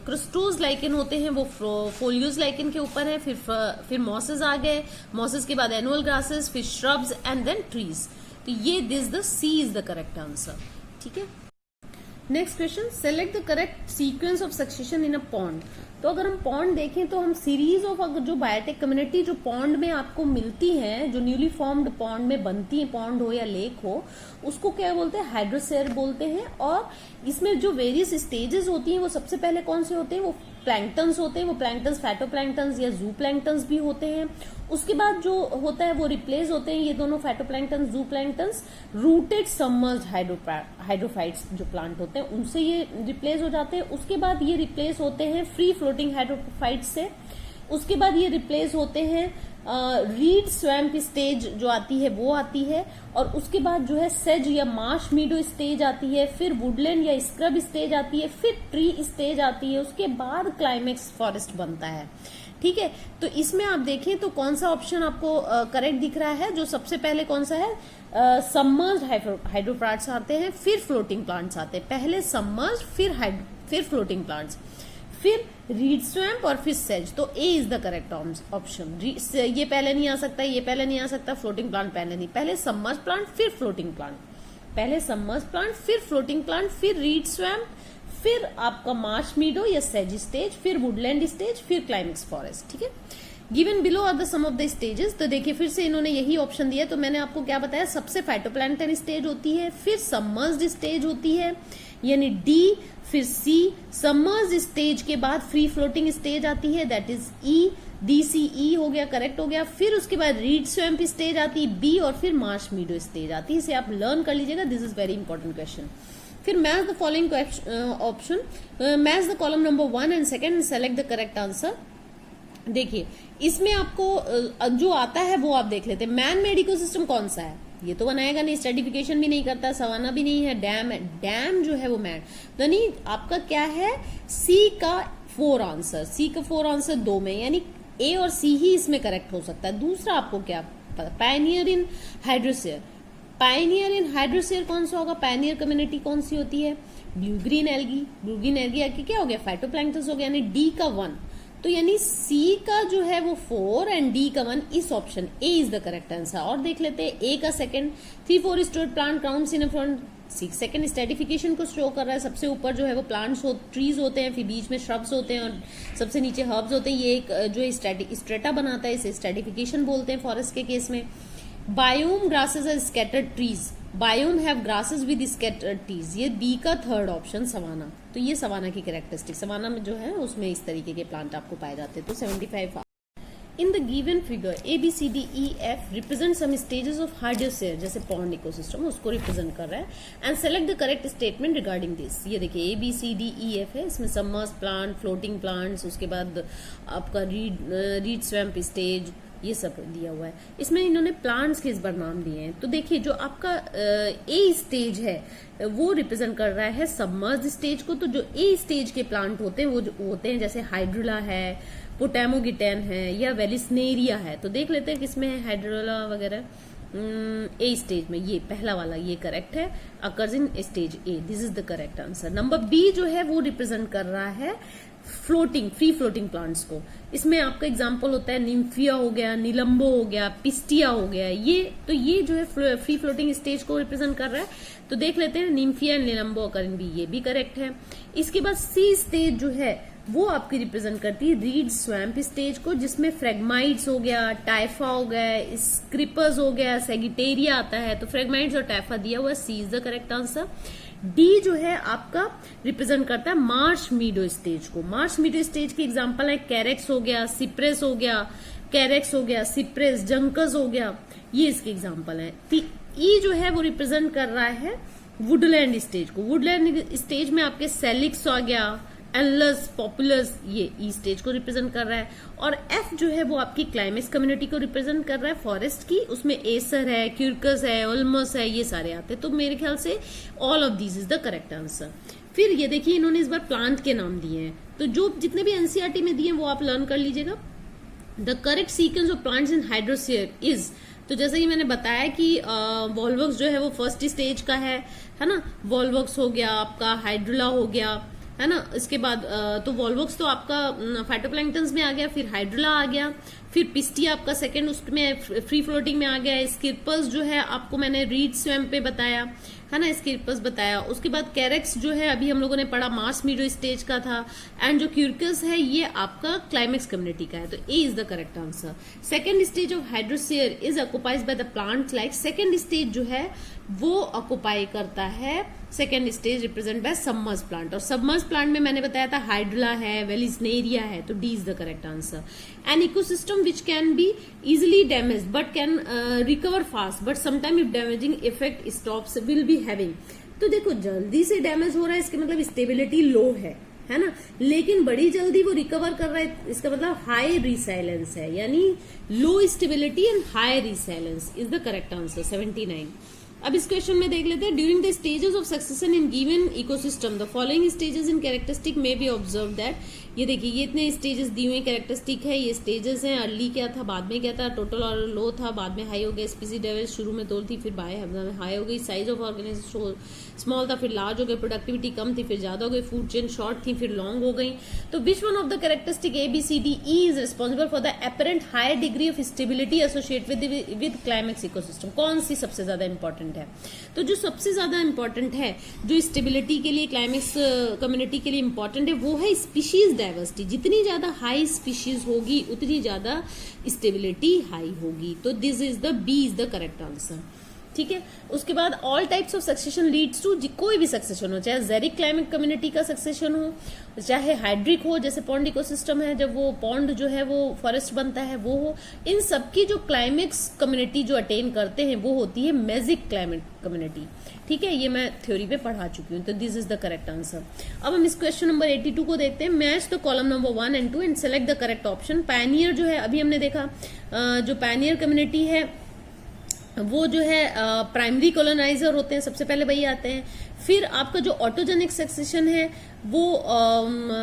क्रिस्टोज लाइकेन होते हैं वो फोलियोज लाइकेन के ऊपर है, फिर मॉसेस आ गए, मॉसेस के बाद एनुअल ग्रासेस, फिर श्रब्स एंड देन ट्रीज। तो ये this the C is the correct answer. ठीक है, next question, select the correct sequence of succession in a pond. तो अगर हम पॉन्ड देखें तो हम सीरीज ऑफ, अगर जो बायोटेक कम्युनिटी जो पॉन्ड में आपको मिलती है, जो न्यूली फॉर्म्ड पॉन्ड में बनती है, पॉन्ड हो या लेक हो, उसको क्या बोलते हैं, हाइड्रोसेयर बोलते हैं। और इसमें जो वेरियस स्टेजेस होती हैं वो सबसे पहले कौन से होते हैं, वो प्लैंक्टन्स होते हैं, वो प्लैंक्टन्स फाइटोप्लैंक्टन्स या जू प्लैंक्टन्स भी होते हैं। उसके बाद जो होता है वो रिप्लेस होते हैं, ये दोनों फाइटोप्लैंक्टन्स जू प्लैंक्टन्स, रूटेड सबमर्ज्ड हाइड्रोफाइट्स जो प्लांट होते हैं उनसे ये रिप्लेस हो जाते हैं। उसके बाद ये रिप्लेस होते हैं फ्री फ्लोटिंग हाइड्रोफाइट्स से। उसके बाद ये रिप्लेस होते हैं रीड स्वैम्प स्टेज जो आती है वो आती है, और उसके बाद जो है सेज या मार्श मीडो स्टेज आती है, फिर वुडलैंड या स्क्रब स्टेज आती है, फिर ट्री स्टेज आती है, उसके बाद क्लाइमेक्स फॉरेस्ट बनता है। ठीक है, तो इसमें आप देखें तो कौन सा ऑप्शन आपको करेक्ट दिख रहा है, जो सबसे पहले कौन सा है, सबमर्ज्ड हाइड्रोप्लांट्स आते हैं, फिर फ्लोटिंग प्लांट्स आते हैं, पहले सबमर्ज्ड फिर फ्लोटिंग प्लांट्स, फिर रीड स्वैम्प और फिर सेज। तो A is the correct option. ये पहले नहीं आ सकता, ये पहले नहीं आ सकता, फ्लोटिंग प्लांट पहले नहीं, पहले सबमर्ज्ड प्लांट फिर फ्लोटिंग प्लांट, पहले सबमर्ज्ड प्लांट फिर फ्लोटिंग प्लांट, फिर रीड स्वैम्प, फिर आपका मार्श मीडो या सेज स्टेज, फिर वुडलैंड स्टेज, फिर क्लाइमेक्स फॉरेस्ट। ठीक है, given below are the some of the stages. तो देखिए फिर से इन्होंने यही ऑप्शन दिया, तो मैंने आपको क्या बताया, सबसे फाइटोप्लैंक्टन स्टेज होती है, फिर सबमर्ज्ड स्टेज होती है यानी डी, फिर सी, सबमर्ज्ड स्टेज के बाद फ्री फ्लोटिंग स्टेज आती है दैट इज ई, DCE हो गया, करेक्ट हो गया। फिर उसके बाद रीड स्वैम्प स्टेज आती है बी, और फिर मार्श मीडो स्टेज आती है। इसे आप लर्न कर लीजिएगा, this is very important question. फिर match the following option, match the column number 1 and 2 and select the correct answer. देखिए इसमें आपको जो आता है वो आप देख लेते हैं। मैन मेड इकोसिस्टम कौन सा है, ये तो बनाएगा नहीं, स्ट्रेटिफिकेशन भी नहीं करता, सवाना भी नहीं है, डैम है। डैम जो है वो मैन, यानी आपका क्या है, सी का 4 आंसर, सी का 4 आंसर 2 में, यानी ए और सी ही इसमें करेक्ट हो सकता है। दूसरा आपको क्या पता, पायनियर इन हाइड्रोसेयर, पायनियर इन हाइड्रोसेयर कौन सा होगा, पायनियर कम्युनिटी कौन सी होती है, blue green algae, blue green algae आके क्या हो गया, फाइटोप्लैंक्टन हो गया, यानी डी का 1। तो यानी सी का जो है वो 4 एंड डी का 1, इस option A is the correct answer. और देख लेते हैं ए का second, 3-4 stored plant crowns in front, 6 second stratification को शो कर रहा है। सबसे ऊपर जो है वो प्लांट्स ट्रीज होते हैं, फिर बीच में श्रब्स होते हैं और सबसे नीचे हर्ब्स होते हैं। ये एक जो स्ट्रेटा बनाता है, इसे स्ट्रेटिफिकेशन बोलते हैं फॉरेस्ट के केस में। Biome grasses are scattered trees, biome have grasses with scattered trees, ये बी का 3rd ऑप्शन सवाना। तो ये सवाना की कैरेक्टरिस्टिक, सवाना में जो है उसमें इस तरीके के प्लांट आपको पाए जाते हैं। तो 75 in the given figure ABCDEF represent some stages of hydrosere, जैसे पॉन्ड इकोसिस्टम उसको रिप्रेजेंट कर रहा है, and select the correct statement regarding this. ये देखिए ABCDEF है, इसमें सबमर्ज्ड प्लांट, फ्लोटिंग प्लांट्स, उसके बाद आपका रीड स्वैम्प स्टेज, ये सब दिया हुआ है। इसमें इन्होंने प्लांट्स के इस बार नाम दिए हैं। तो देखिए जो आपका ए स्टेज है वो रिप्रेजेंट कर रहा है सबमर्ज्ड स्टेज को। तो जो ए स्टेज के प्लांट होते हैं वो जो होते हैं, जैसे हाइड्रोला है, पोटामोगिटेन है या वेलिस्नेरिया है। तो देख लेते हैं किसमें है हाइड्रोला वगैरह। ए स्टेज में ये पहला वाला ये करेक्ट है, occurs in stage A, this is the correct answer. Number B जो है वो रिप्रेजेंट कर रहा है फ्लोटिंग, फ्री फ्लोटिंग प्लांट्स को। इसमें आपका एग्जांपल होता है निम्फिया हो गया, निलंबो हो गया, पिस्टिया हो गया, ये जो है फ्री फ्लोटिंग स्टेज को रिप्रेजेंट कर रहा है। तो देख लेते हैं निम्फिया एंड निलंबो अकरिन बी, ये भी करेक्ट है। इसके बाद सी स्टेज जो है वो आपकी रिप्रेजेंट करती है रीड स्वैम्प स्टेज को, जिसमें फ्रेगमाइट्स हो गया, टाइफा हो गया, स्क्रिपर्स हो गया, सेगिटेरिया आता है। तो फ्रेगमाइट्स और टाइफा दिया हुआ, C is the correct answer. D जो है आपका रिप्रेजेंट करता है मार्श मीडो स्टेज को। मार्श मीडो स्टेज के एग्जांपल है कैरेक्स हो गया, सिप्रेस हो गया, कैरेक्स हो गया, सिप्रेस, जंकस हो गया, ये इसके एग्जांपल है। ई जो है वो रिप्रेजेंट कर रहा है वुडलैंड स्टेज को। वुडलैंड स्टेज में आपके सेलिक्स आ गया, एनलस, पॉपुलस, ये ई स्टेज को रिप्रेजेंट कर रहा है। और एफ जो है वो आपकी क्लाइमेक्स कम्युनिटी को रिप्रेजेंट कर रहा है फॉरेस्ट की। उसमें एसर है, क्यूरकस है, ओल्मस है, ये सारे आते हैं। तो मेरे ख्याल से all of these is the correct answer. फिर ये देखिए इन्होंने इस बार प्लांट के नाम दिए हैं, तो जो जितने भी एनसीईआरटी में दिए हैं वो आप लर्न कर लीजिएगा। The correct sequence of plants in hydrosphere is, तो जैसा कि मैंने बताया कि वॉल्वॉक्स जो है वो फर्स्ट स्टेज का है ना। वॉल्वॉक्स हो गया आपका, हाइड्रोला हो गया, है ना। इसके बाद तो वॉल्वॉक्स तो आपका फाइटोप्लैंक्टन्स में आ गया, फिर हाइड्रोला आ गया, फिर पिस्टिया आपका सेकंड उसमें फ्री फ्लोटिंग में आ गया। स्किर्पस जो है आपको मैंने रीड स्वैम्प पे बताया, है ना, स्किर्पस बताया। उसके बाद कैरेक्स जो है अभी हम लोगों ने पढ़ा, मास मीडो स्टेज का था। एंड जो क्यूरकस है ये आपका क्लाइमेक्स कम्युनिटी का है, तो A is the correct answer. Second stage of hydrosphere is occupies by the plants like, second stage जो है वो ऑक्युपाई करता है, second stage represent by submerge plant. और सबमर्ज प्लांट में मैंने बताया था हाइड्रोला है, वेलिस्नेरिया है, तो D is the correct answer. An ecosystem which can be easily damage but can recover fast, but sometime if damaging effect stops will be having. तो देखो जल्दी से डैमेज हो रहा है इसके मतलब स्टेबिलिटी लो है ना, लेकिन बड़ी जल्दी वो रिकवर कर रहा है, इसका मतलब हाई रिसाइलेंस है, यानी low stability and high resilience is the correct answer 79। अब इस क्वेश्चन में देख लेते हैं, during the stages of succession in given ecosystem the following stages in characteristic में बी ऑब्जर्व दैट। ये देखिए ये इतने स्टेजेस दिए हुए कैरेक्टरिस्टिक है, ये स्टेजेस हैं। अर्ली क्या था, बाद में क्या था, टोटल और लो था, बाद में हाई हो गया। स्पीसी डेवल शुरू में तोल थी, फिर हाई हो गई। साइज ऑफ ऑर्गेनाइजेशन स्मॉल था, फिर लार्ज हो गई। प्रोडक्टिविटी कम थी, फिर ज्यादा हो गई। फूड चेन शॉर्ट थी, फिर लॉन्ग हो गई। तो which one of the characteristic A B C D E is responsible for the apparent high degree of stability associate with climax ecosystem? कौन सी सबसे ज्यादा इंपॉर्टेंट है? तो जो सबसे ज्यादा इंपॉर्टेंट है, जो स्टेबिलिटी के लिए क्लाइमेक्स कम्युनिटी के लिए इंपॉर्टेंट है, वो है स्पीशीज डाइवर्सिटी। जितनी ज्यादा हाई स्पीशीज होगी उतनी ज्यादा स्टेबिलिटी हाई होगी। तो this is the B is the correct answer. ठीक है, उसके बाद all types of succession leads to, कोई भी सक्सेशन हो, चाहे जेरिक क्लाइमेट कम्युनिटी का सक्सेशन हो, चाहे हाइड्रिक हो, जैसे पॉन्ड इकोसिस्टम है, जब वो पॉन्ड जो है वो फॉरेस्ट बनता है वो हो, इन सबकी जो क्लाइमेक्स कम्युनिटी जो अटेन करते हैं वो होती है मेजिक क्लाइमेट कम्युनिटी। ठीक है, ये मैं थ्योरी पे पढ़ा चुकी हूँ, तो this is the correct answer. अब हम इस क्वेश्चन नंबर 82 को देखते हैं। Match the column number 1 and 2 and select the correct option. Pioneer जो है अभी हमने देखा, जो पायनियर कम्युनिटी है वो जो है प्राइमरी कॉलोनाइजर होते हैं, सबसे पहले वही आते हैं। फिर आपका जो ऑटोजेनिक सक्सेशन है वो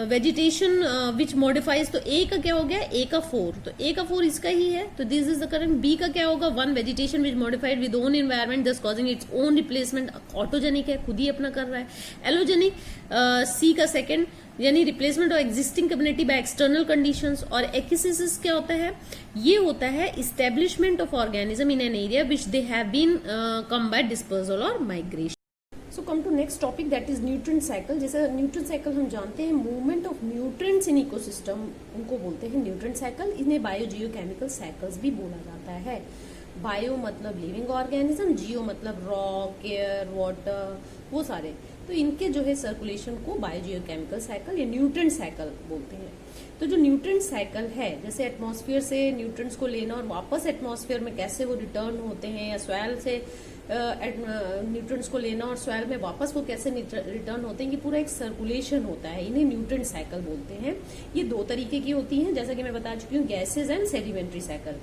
वेजिटेशन विच मॉडिफाइज, तो ए का क्या हो गया, ए का 4, तो ए का 4 इसका ही है, तो this is the correct. B का क्या होगा, 1 vegetation which modified with own environment thus causing its own replacement, autogenic है, खुद ही अपना कर रहा है। एलोजेनिक सी का सेकंड, यानी replacement of existing community by external conditions. और एक्सिसिस क्या होता है, ये होता है establishment of organism in an area which they have been come by dispersal और migration. So come to next topic that is nutrient cycle. जैसे न्यूट्रिएंट साइकिल हम जानते हैं, movement of nutrients in ecosystem, उनको बोलते हैं न्यूट्रिएंट साइकिल। इन्हें बायो जियोकेमिकल साइकिल्स भी बोला जाता है। बायो मतलब लिविंग ऑर्गेनिज्म, जियो मतलब रॉक, एयर, वाटर, वो सारे, तो इनके जो है सर्कुलेशन को बायो जियोकेमिकल साइकिल या न्यूट्रिएंट साइकिल बोलते हैं। तो जो न्यूट्रिएंट साइकिल है, जैसे एटमॉस्फेयर से न्यूट्रिएंट्स को लेना और वापस एटमॉस्फेयर में कैसे वो रिटर्न होते हैं, या सॉइल से न्यूट्रिएंट्स को लेना और सॉइल में वापस वो कैसे रिटर्न होते हैं, ये पूरा एक सर्कुलेशन होता है, इन्हें न्यूट्रिएंट साइकिल बोलते हैं। ये 2 तरीके की होती हैं, जैसा कि मैं बता चुकी हूँ, gases and sedimentary cycle.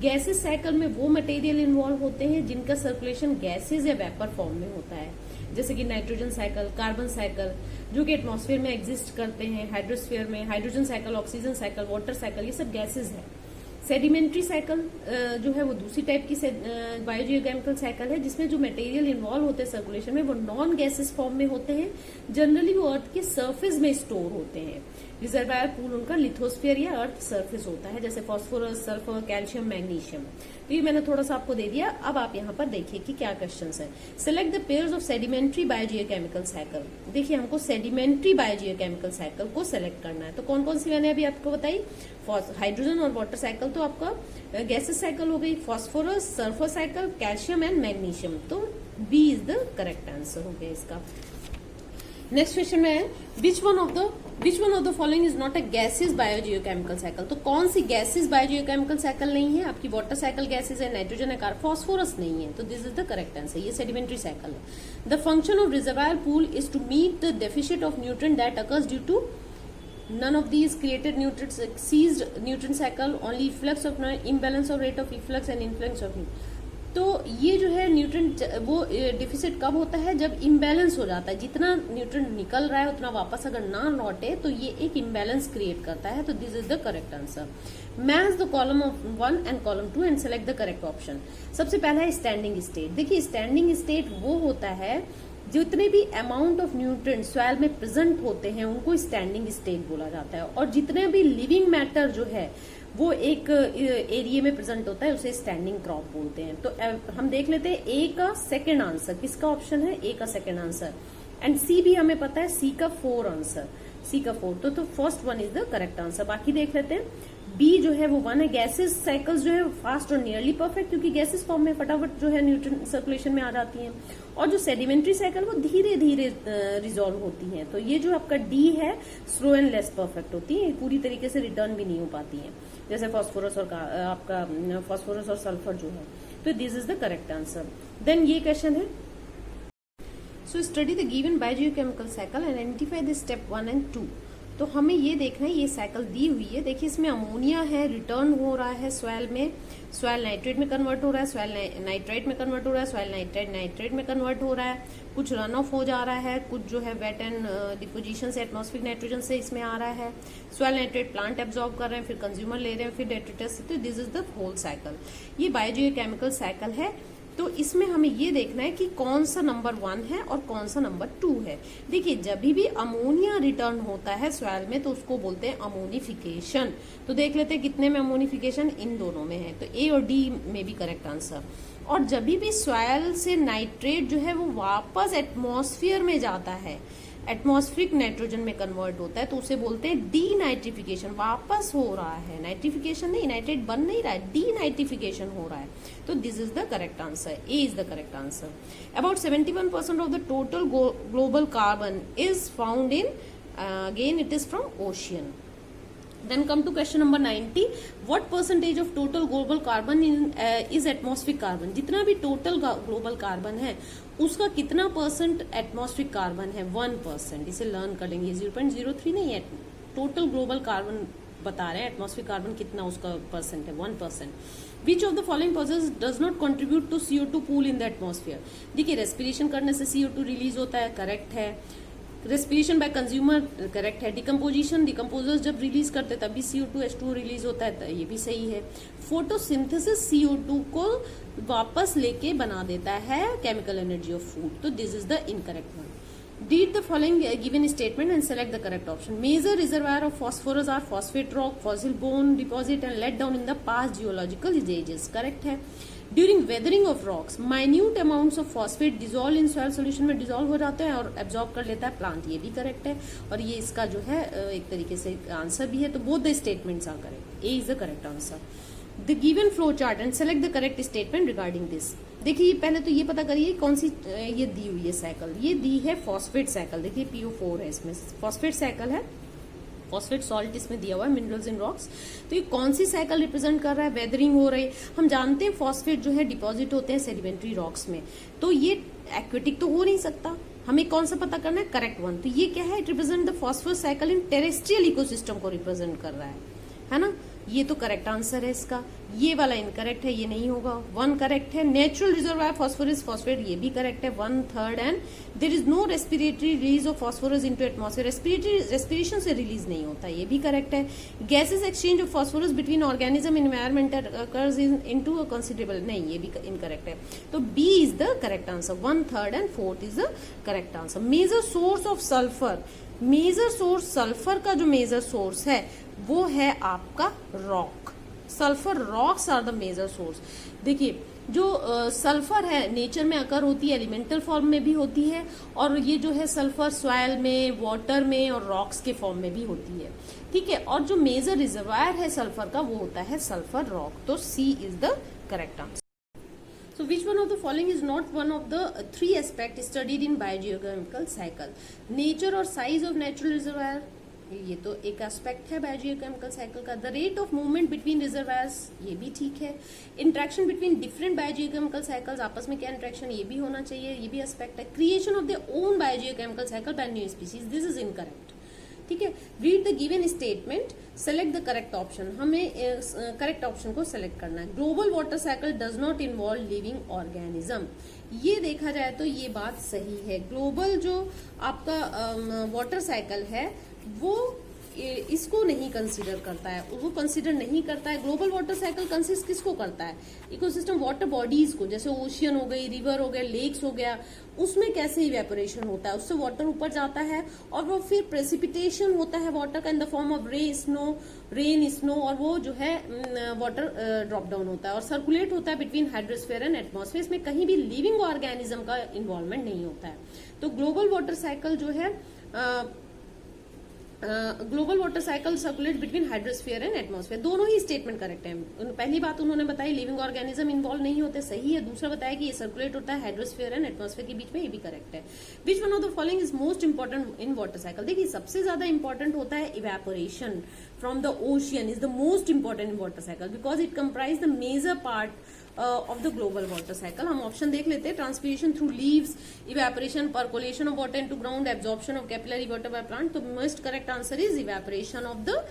Gases cycle में वो मटेरियल इन्वॉल्व होते हैं जिनका सर्कुलेशन गैसेज या वेपर फॉर्म में होता है, जैसे कि नाइट्रोजन साइकिल, कार्बन साइकिल, जो कि एटमॉस्फेयर में एग्जिस्ट करते हैं, हाइड्रोस्फीयर में hydrogen cycle, oxygen cycle, water cycle, ये सब गैसेज है। सेडिमेंट्री साइकिल जो है वो दूसरी टाइप की बायोजियोकेमिकल साइकिल है, जिसमें जो मटेरियल इन्वॉल्व होते हैं सर्कुलेशन में वो नॉन गैसेस फॉर्म में होते हैं। जनरली वो अर्थ के सरफेस में स्टोर होते हैं। रिजर्वायर पूल उनका लिथोस्फीयर या अर्थ सरफेस होता है, जैसे फॉस्फोरस, सल्फर, कैल्शियम, मैग्नीशियम। तो ये मैंने थोड़ा सा आपको दे दिया। अब आप यहाँ पर देखिए कि क्या क्वेश्चंस है। Select the pairs of sedimentary biogeochemical cycle. देखिए हमको सेडिमेंट्री बायोजियोकेमिकल साइकिल को सिलेक्ट करना है। तो कौन कौन सी मैंने अभी आपको बताई, हाइड्रोजन और वाटर साइकिल तो आपका गैसेस साइकिल हो गई, phosphorus, sulphur cycle, calcium and magnesium, तो B is the correct answer हो गया इसका। नेक्स्ट क्वेश्चन में है which one of the following is not a gases biogeochemical cycle. तो कौन सी गैसेज बायोजियोकेमिकल साइकिल नहीं है, आपकी वाटर साइकिल गैसेज है, नाइट्रोजन है, कार्बन, फॉस्फोरस नहीं है, तो this is the correct answer, ये सेडिमेंट्री साइकिल है। The function of reservoir pool is to meet the deficit of nutrient that occurs due to none of these created nutrients exceeds nutrient cycle, only efflux of imbalance of rate of efflux and influx of तो ये जो है न्यूट्रिएंट वो डिफिसिट कब होता है, जब इम्बैलेंस हो जाता है, जितना न्यूट्रिएंट निकल रहा है उतना वापस अगर ना लौटे तो ये एक इम्बैलेंस क्रिएट करता है। तो this is the correct answer. Match the column of 1 and column 2 and select the correct option. सबसे पहला है स्टैंडिंग स्टेट। देखिए स्टैंडिंग स्टेट वो होता है जितने भी अमाउंट ऑफ न्यूट्रिएंट सॉइल में प्रेजेंट होते हैं उनको स्टैंडिंग स्टेट बोला जाता है, और जितने भी लिविंग मैटर जो है वो एक एरिया में प्रेजेंट होता है उसे स्टैंडिंग क्रॉप बोलते हैं। तो हम देख लेते हैं ए का सेकंड आंसर, किसका ऑप्शन है, ए का सेकंड आंसर, एंड सी भी हमें पता है, सी का 4 आंसर, सी का 4। तो first one is the correct answer. बाकी देख लेते हैं, बी जो है वो 1 है। गैसेस साइकिल्स जो है फास्ट और नियरली परफेक्ट, क्योंकि गैसेस फॉर्म में फटाफट जो है न्यूट्रिएंट सर्कुलेशन में आ जाती हैं, और जो सेडिमेंट्री साइकिल वो धीरे धीरे रिजॉल्व होती है। तो ये जो आपका डी है स्लो एंड लेस परफेक्ट होती है, पूरी तरीके से रिटर्न भी नहीं हो पाती है, जैसे फास्फोरस और आपका फास्फोरस और सल्फर जो है। तो this is the correct answer. Then ये क्वेश्चन है, so study the given biochemical cycle and identify the step 1 and 2। तो हमें ये देखना है, ये साइकिल दी हुई है, देखिए इसमें अमोनिया है, रिटर्न हो रहा है सॉइल में, सॉइल नाइट्रेट में कन्वर्ट हो रहा है, सॉइल नाइट्रेट में कन्वर्ट हो रहा है, सॉइल नाइट्रेट में कन्वर्ट हो रहा है, कुछ रन ऑफ हो जा रहा है, कुछ जो है वेट एंड डिपोजिशन से एटमॉस्फेरिक नाइट्रोजन से इसमें आ रहा है, सॉइल नाइट्रेट प्लांट एब्जॉर्ब कर रहे हैं, फिर कंज्यूमर ले रहे हैं, फिर डेट्रिटस से। तो this is the whole cycle, ये बायोकेमिकल साइकिल है। तो इसमें हमें ये देखना है कि कौन सा नंबर 1 है और कौन सा नंबर 2 है। देखिए जब भी अमोनिया रिटर्न होता है सॉइल में तो उसको बोलते हैं अमोनिफिकेशन। तो देख लेते हैं कितने में अमोनिफिकेशन, इन दोनों में है, तो ए और डी में भी करेक्ट आंसर। और जब भी सॉइल से नाइट्रेट जो है वो वापस एटमॉस्फेयर में जाता है, एटमॉस्फेरिक नाइट्रोजन में कन्वर्ट होता है, तो उसे बोलते हैं डी नाइट्रिफिकेशन। वापस हो रहा है, नाइट्रिफिकेशन नहीं, नाइट्रेट बन नहीं रहा है, डी नाइट्रिफिकेशन हो रहा है। तो this is the correct answer, A is the correct answer. About 71% of the total global carbon is found in, again it is from ocean. Then come to question number 90. What percentage of total global carbon is atmospheric carbon? जितना भी total global carbon है उसका कितना परसेंट एटमॉस्फेरिक कार्बन है? 1%। इसे लर्न कर लेंगे, 0.03 नहीं है, टोटल ग्लोबल कार्बन बता रहे हैं, एटमॉस्फेरिक कार्बन कितना उसका परसेंट है, 1%। Which of the following process does not contribute to CO2 pool in the atmosphere? देखिए रेस्पिरेशन करने से CO2 रिलीज होता है, करेक्ट है। रेस्पिरेशन बाय कंज्यूमर, करेक्ट है। डिकम्पोजिशन, डिकम्पोजर्स जब रिलीज करते तब भी CO2 H2 रिलीज होता है, ये भी सही है। फोटोसिंथेसिस CO2 को वापस लेके बना देता है केमिकल एनर्जी ऑफ फूड। तो this is the incorrect one. Read the following given statement and select the correct option. Major reservoir of phosphorus are phosphate rock, fossil bone deposit and let down in the past geological ages. Correct है। During weathering of rocks, minute amounts of phosphate dissolve in soil solution में dissolve हो जाते हैं और absorb कर लेता है plant, ये भी correct है। और ये इसका जो है एक तरीके से आंसर भी है। तो both the statements are correct. A is the correct answer. The given flow chart and select the correct statement regarding this. देखिए पहले तो ये पता करिए कौन सी ये दी हुई है साइकिल, ये दी है फॉस्फेट साइकिल। देखिए PO4 है, इसमें फॉस्फेट साइकिल है, फॉस्फेट सॉल्ट इसमें दिया हुआ है, मिनरल्स इन रॉक्स। तो ये कौन सी साइकिल रिप्रेजेंट कर रहा है? वेदरिंग हो रही है। हम जानते हैं फॉस्फेट जो है डिपॉजिट होते हैं सेडिमेंट्री रॉक्स में, तो ये एक्वेटिक तो हो नहीं सकता, हमें कौन सा पता करना है? Correct one. तो ये क्या है? It represent the phosphorus cycle in terrestrial ecosystem को रिप्रेजेंट कर रहा है ना। ये तो करेक्ट आंसर है इसका। ये वाला इनकरेक्ट है, ये नहीं होगा। 1 करेक्ट है। नेचुरल रिजर्वायर फॉस्फोरस फॉस्फेट, ये भी करेक्ट है, 1/3। And there is no respiratory release of phosphorus into atmosphere, respiration से रिलीज नहीं होता, ये भी करेक्ट है। Gases exchange of phosphorus between organism environment occurs into a considerable, नहीं, ये भी इनकरेक्ट है। तो B is the correct answer. 1/3 and 4 is the correct answer. Major source of sulphur, major source sulphur का जो मेजर सोर्स है वो है आपका rock. Sulphur rocks are the major source. देखिए जो सल्फर है नेचर में अकर होती है, एलिमेंटल फॉर्म में भी होती है, और ये जो है सल्फर सॉइल में, वाटर में और रॉक्स के फॉर्म में भी होती है, ठीक है। और जो मेजर रिजर्वायर है सल्फर का वो होता है सल्फर रॉक। तो C is the correct answer. So which one of the following is not one of the 3 aspects studied in biogeochemical cycle? Nature और size of natural reservoir, ये तो एक एस्पेक्ट है बायोजियोकेमिकल साइकिल का। The rate of movement between reservoirs, ये भी ठीक है। Interaction between different biogeochemical cycles, आपस में क्या इंट्रैक्शन, ये भी होना चाहिए, ये भी एस्पेक्ट है। Creation of the own biogeochemical cycle by new species, this is incorrect. ठीक है। Read the given statement, select the correct option, हमें करेक्ट ऑप्शन को सेलेक्ट करना है। Global water cycle does not involve living organism, ये देखा जाए तो ये बात सही है। ग्लोबल जो आपका वाटर साइकिल है वो इसको नहीं कंसीडर करता है, वो कंसीडर नहीं करता है। ग्लोबल वाटर साइकिल कंसिस्ट किसको करता है? इकोसिस्टम वाटर बॉडीज को, जैसे ओशियन हो गई, रिवर हो गए, लेक्स हो गया, उसमें कैसे इवेपोरेशन होता है, उससे वाटर ऊपर जाता है और वो फिर प्रेसिपिटेशन होता है वाटर का in the form of rain snow, और वो जो है वाटर ड्रॉप डाउन होता है और सर्कुलेट होता है बिटवीन हाइड्रोस्फीयर एंड एटमॉस्फेयर। इसमें कहीं भी लिविंग ऑर्गेनिज्म का इन्वॉल्वमेंट नहीं होता है। तो ग्लोबल वाटर साइकिल जो है global water cycle circulate between hydrosphere and atmosphere, दोनों ही स्टेटमेंट करेक्ट है। पहली बात उन्होंने बताई लिविंग ऑर्गेनिज्म इन्वॉल्व नहीं होते, सही है। दूसरा बताया कि ये सर्कुलेट होता है हाइड्रोस्फीयर एंड एटमॉस्फेयर के बीच में, ये भी करेक्ट है। Which one of the following is most important in water cycle? देखिए सबसे ज्यादा इंपॉर्टेंट होता है evaporation from the ocean is the most important in water cycle because it comprise the major part of the global water cycle. हम ऑप्शन देख लेते हैं। Transpiration through leaves, evaporation, percolation of water into ground, absorption of capillary water by plant. तो most correct answer is evaporation of the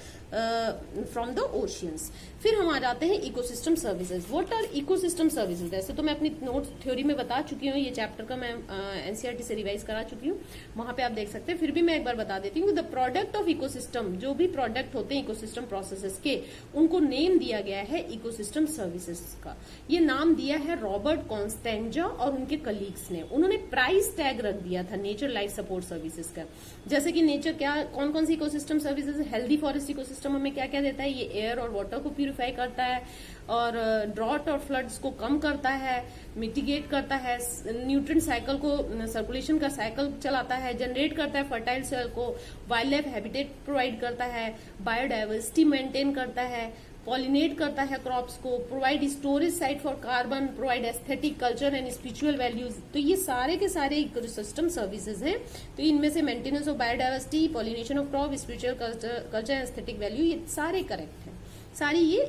from the oceans. फिर हम आ जाते हैं ecosystem services. What are ecosystem services? वैसे तो मैं अपनी नोट्स थ्योरी में बता चुकी हूँ, ये चैप्टर का मैं एनसीईआरटी से रिवाइज करा चुकी हूँ, वहां पे आप देख सकते हैं। फिर भी मैं एक बार बता देती हूँ। द प्रोडक्ट ऑफ इकोसिस्टम, जो भी प्रोडक्ट होते हैं इकोसिस्टम प्रोसेसेस के, उनको नेम दिया गया है इकोसिस्टम सर्विसेज का। ये नाम दिया है रॉबर्ट कॉन्स्टेंजा और उनके कलीग्स ने। उन्होंने प्राइस टैग रख दिया था नेचर लाइफ सपोर्ट सर्विसेज का। जैसे कि नेचर क्या, कौन कौन सी ecosystem services? Healthy forest ecosystem हमें क्या क्या देता है? ये एयर और वाटर को प्यूरिफाई करता है और ड्रॉट और फ्लड्स को कम करता है, मिटिगेट करता है, न्यूट्रिएंट साइकिल को, सर्कुलेशन का साइकिल चलाता है, जनरेट करता है फर्टाइल सॉइल को, वाइल्ड लाइफ हैबिटेट प्रोवाइड करता है, बायोडाइवर्सिटी मेंटेन करता है, पॉलिनेट करता है क्रॉप्स को, provide storage site for carbon, provide aesthetic, culture and spiritual values. तो ये सारे के सारे इकोसिस्टम सर्विसेज हैं। तो इनमें से maintenance of biodiversity, pollination of crop, spiritual culture and aesthetic value, ये सारे करेक्ट हैं। सारी ये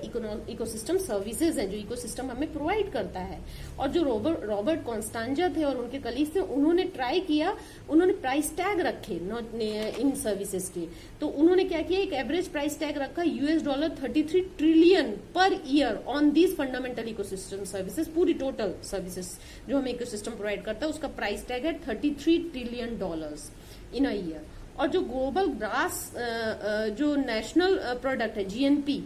इकोसिस्टम सर्विसेज हैं जो इकोसिस्टम हमें प्रोवाइड करता है। और जो रॉबर्ट कॉन्स्टेंजा थे और उनके कलीग्स थे, उन्होंने ट्राई किया, उन्होंने प्राइस टैग रखे इन सर्विसेज के। तो उन्होंने क्या किया, एक एवरेज प्राइस टैग रखा $33 trillion per year on these fundamental ecosystem services. पूरी टोटल सर्विसेज जो हमें इकोसिस्टम प्रोवाइड करता है उसका प्राइस टैग है $33 ट्रिलियन इन अ ईयर। और जो ग्लोबल ग्रास जो नेशनल प्रोडक्ट है GNP,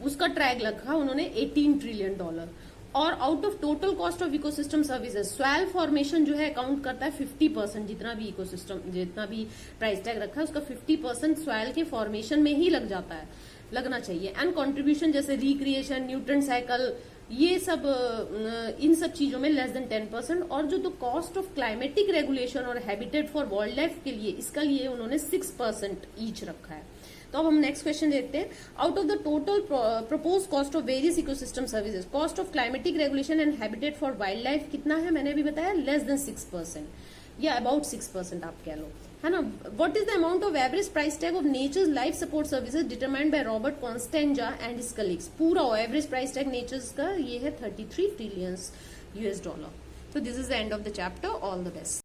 उसका ट्रैग रखा उन्होंने $18 ट्रिलियन। और out of total cost of ecosystem services soil formation जो है अकाउंट करता है 50%। जितना भी इकोसिस्टम, जितना भी प्राइस टैग रखा है उसका 50% स्वैल के फॉर्मेशन में ही लग जाता है, लगना चाहिए। एंड कंट्रीब्यूशन जैसे रिक्रिएशन, न्यूट्रिएंट साइकिल, ये सब इन सब चीजों में लेस देन 10%। और जो कॉस्ट ऑफ क्लाइमेटिक रेगुलेशन और हैबिटेट फॉर वाइल्ड लाइफ के लिए, इसका लिए उन्होंने 6% ईच रखा है। तो अब हम नेक्स्ट क्वेश्चन देखते हैं। Out of the total propose cost of various ecosystem services, cost of climatic regulation and habitat for wild life कितना है? मैंने अभी बताया लेस देन 6% या अबाउट 6% आप कह लो, है ना। What is the amount of average price tag of nature's life support services determined by Robert Costanza and his colleagues? पूरा एवरेज प्राइस टैग नेचर्स का ये है $33 ट्रिलियन। तो this is the end of the chapter. All the best.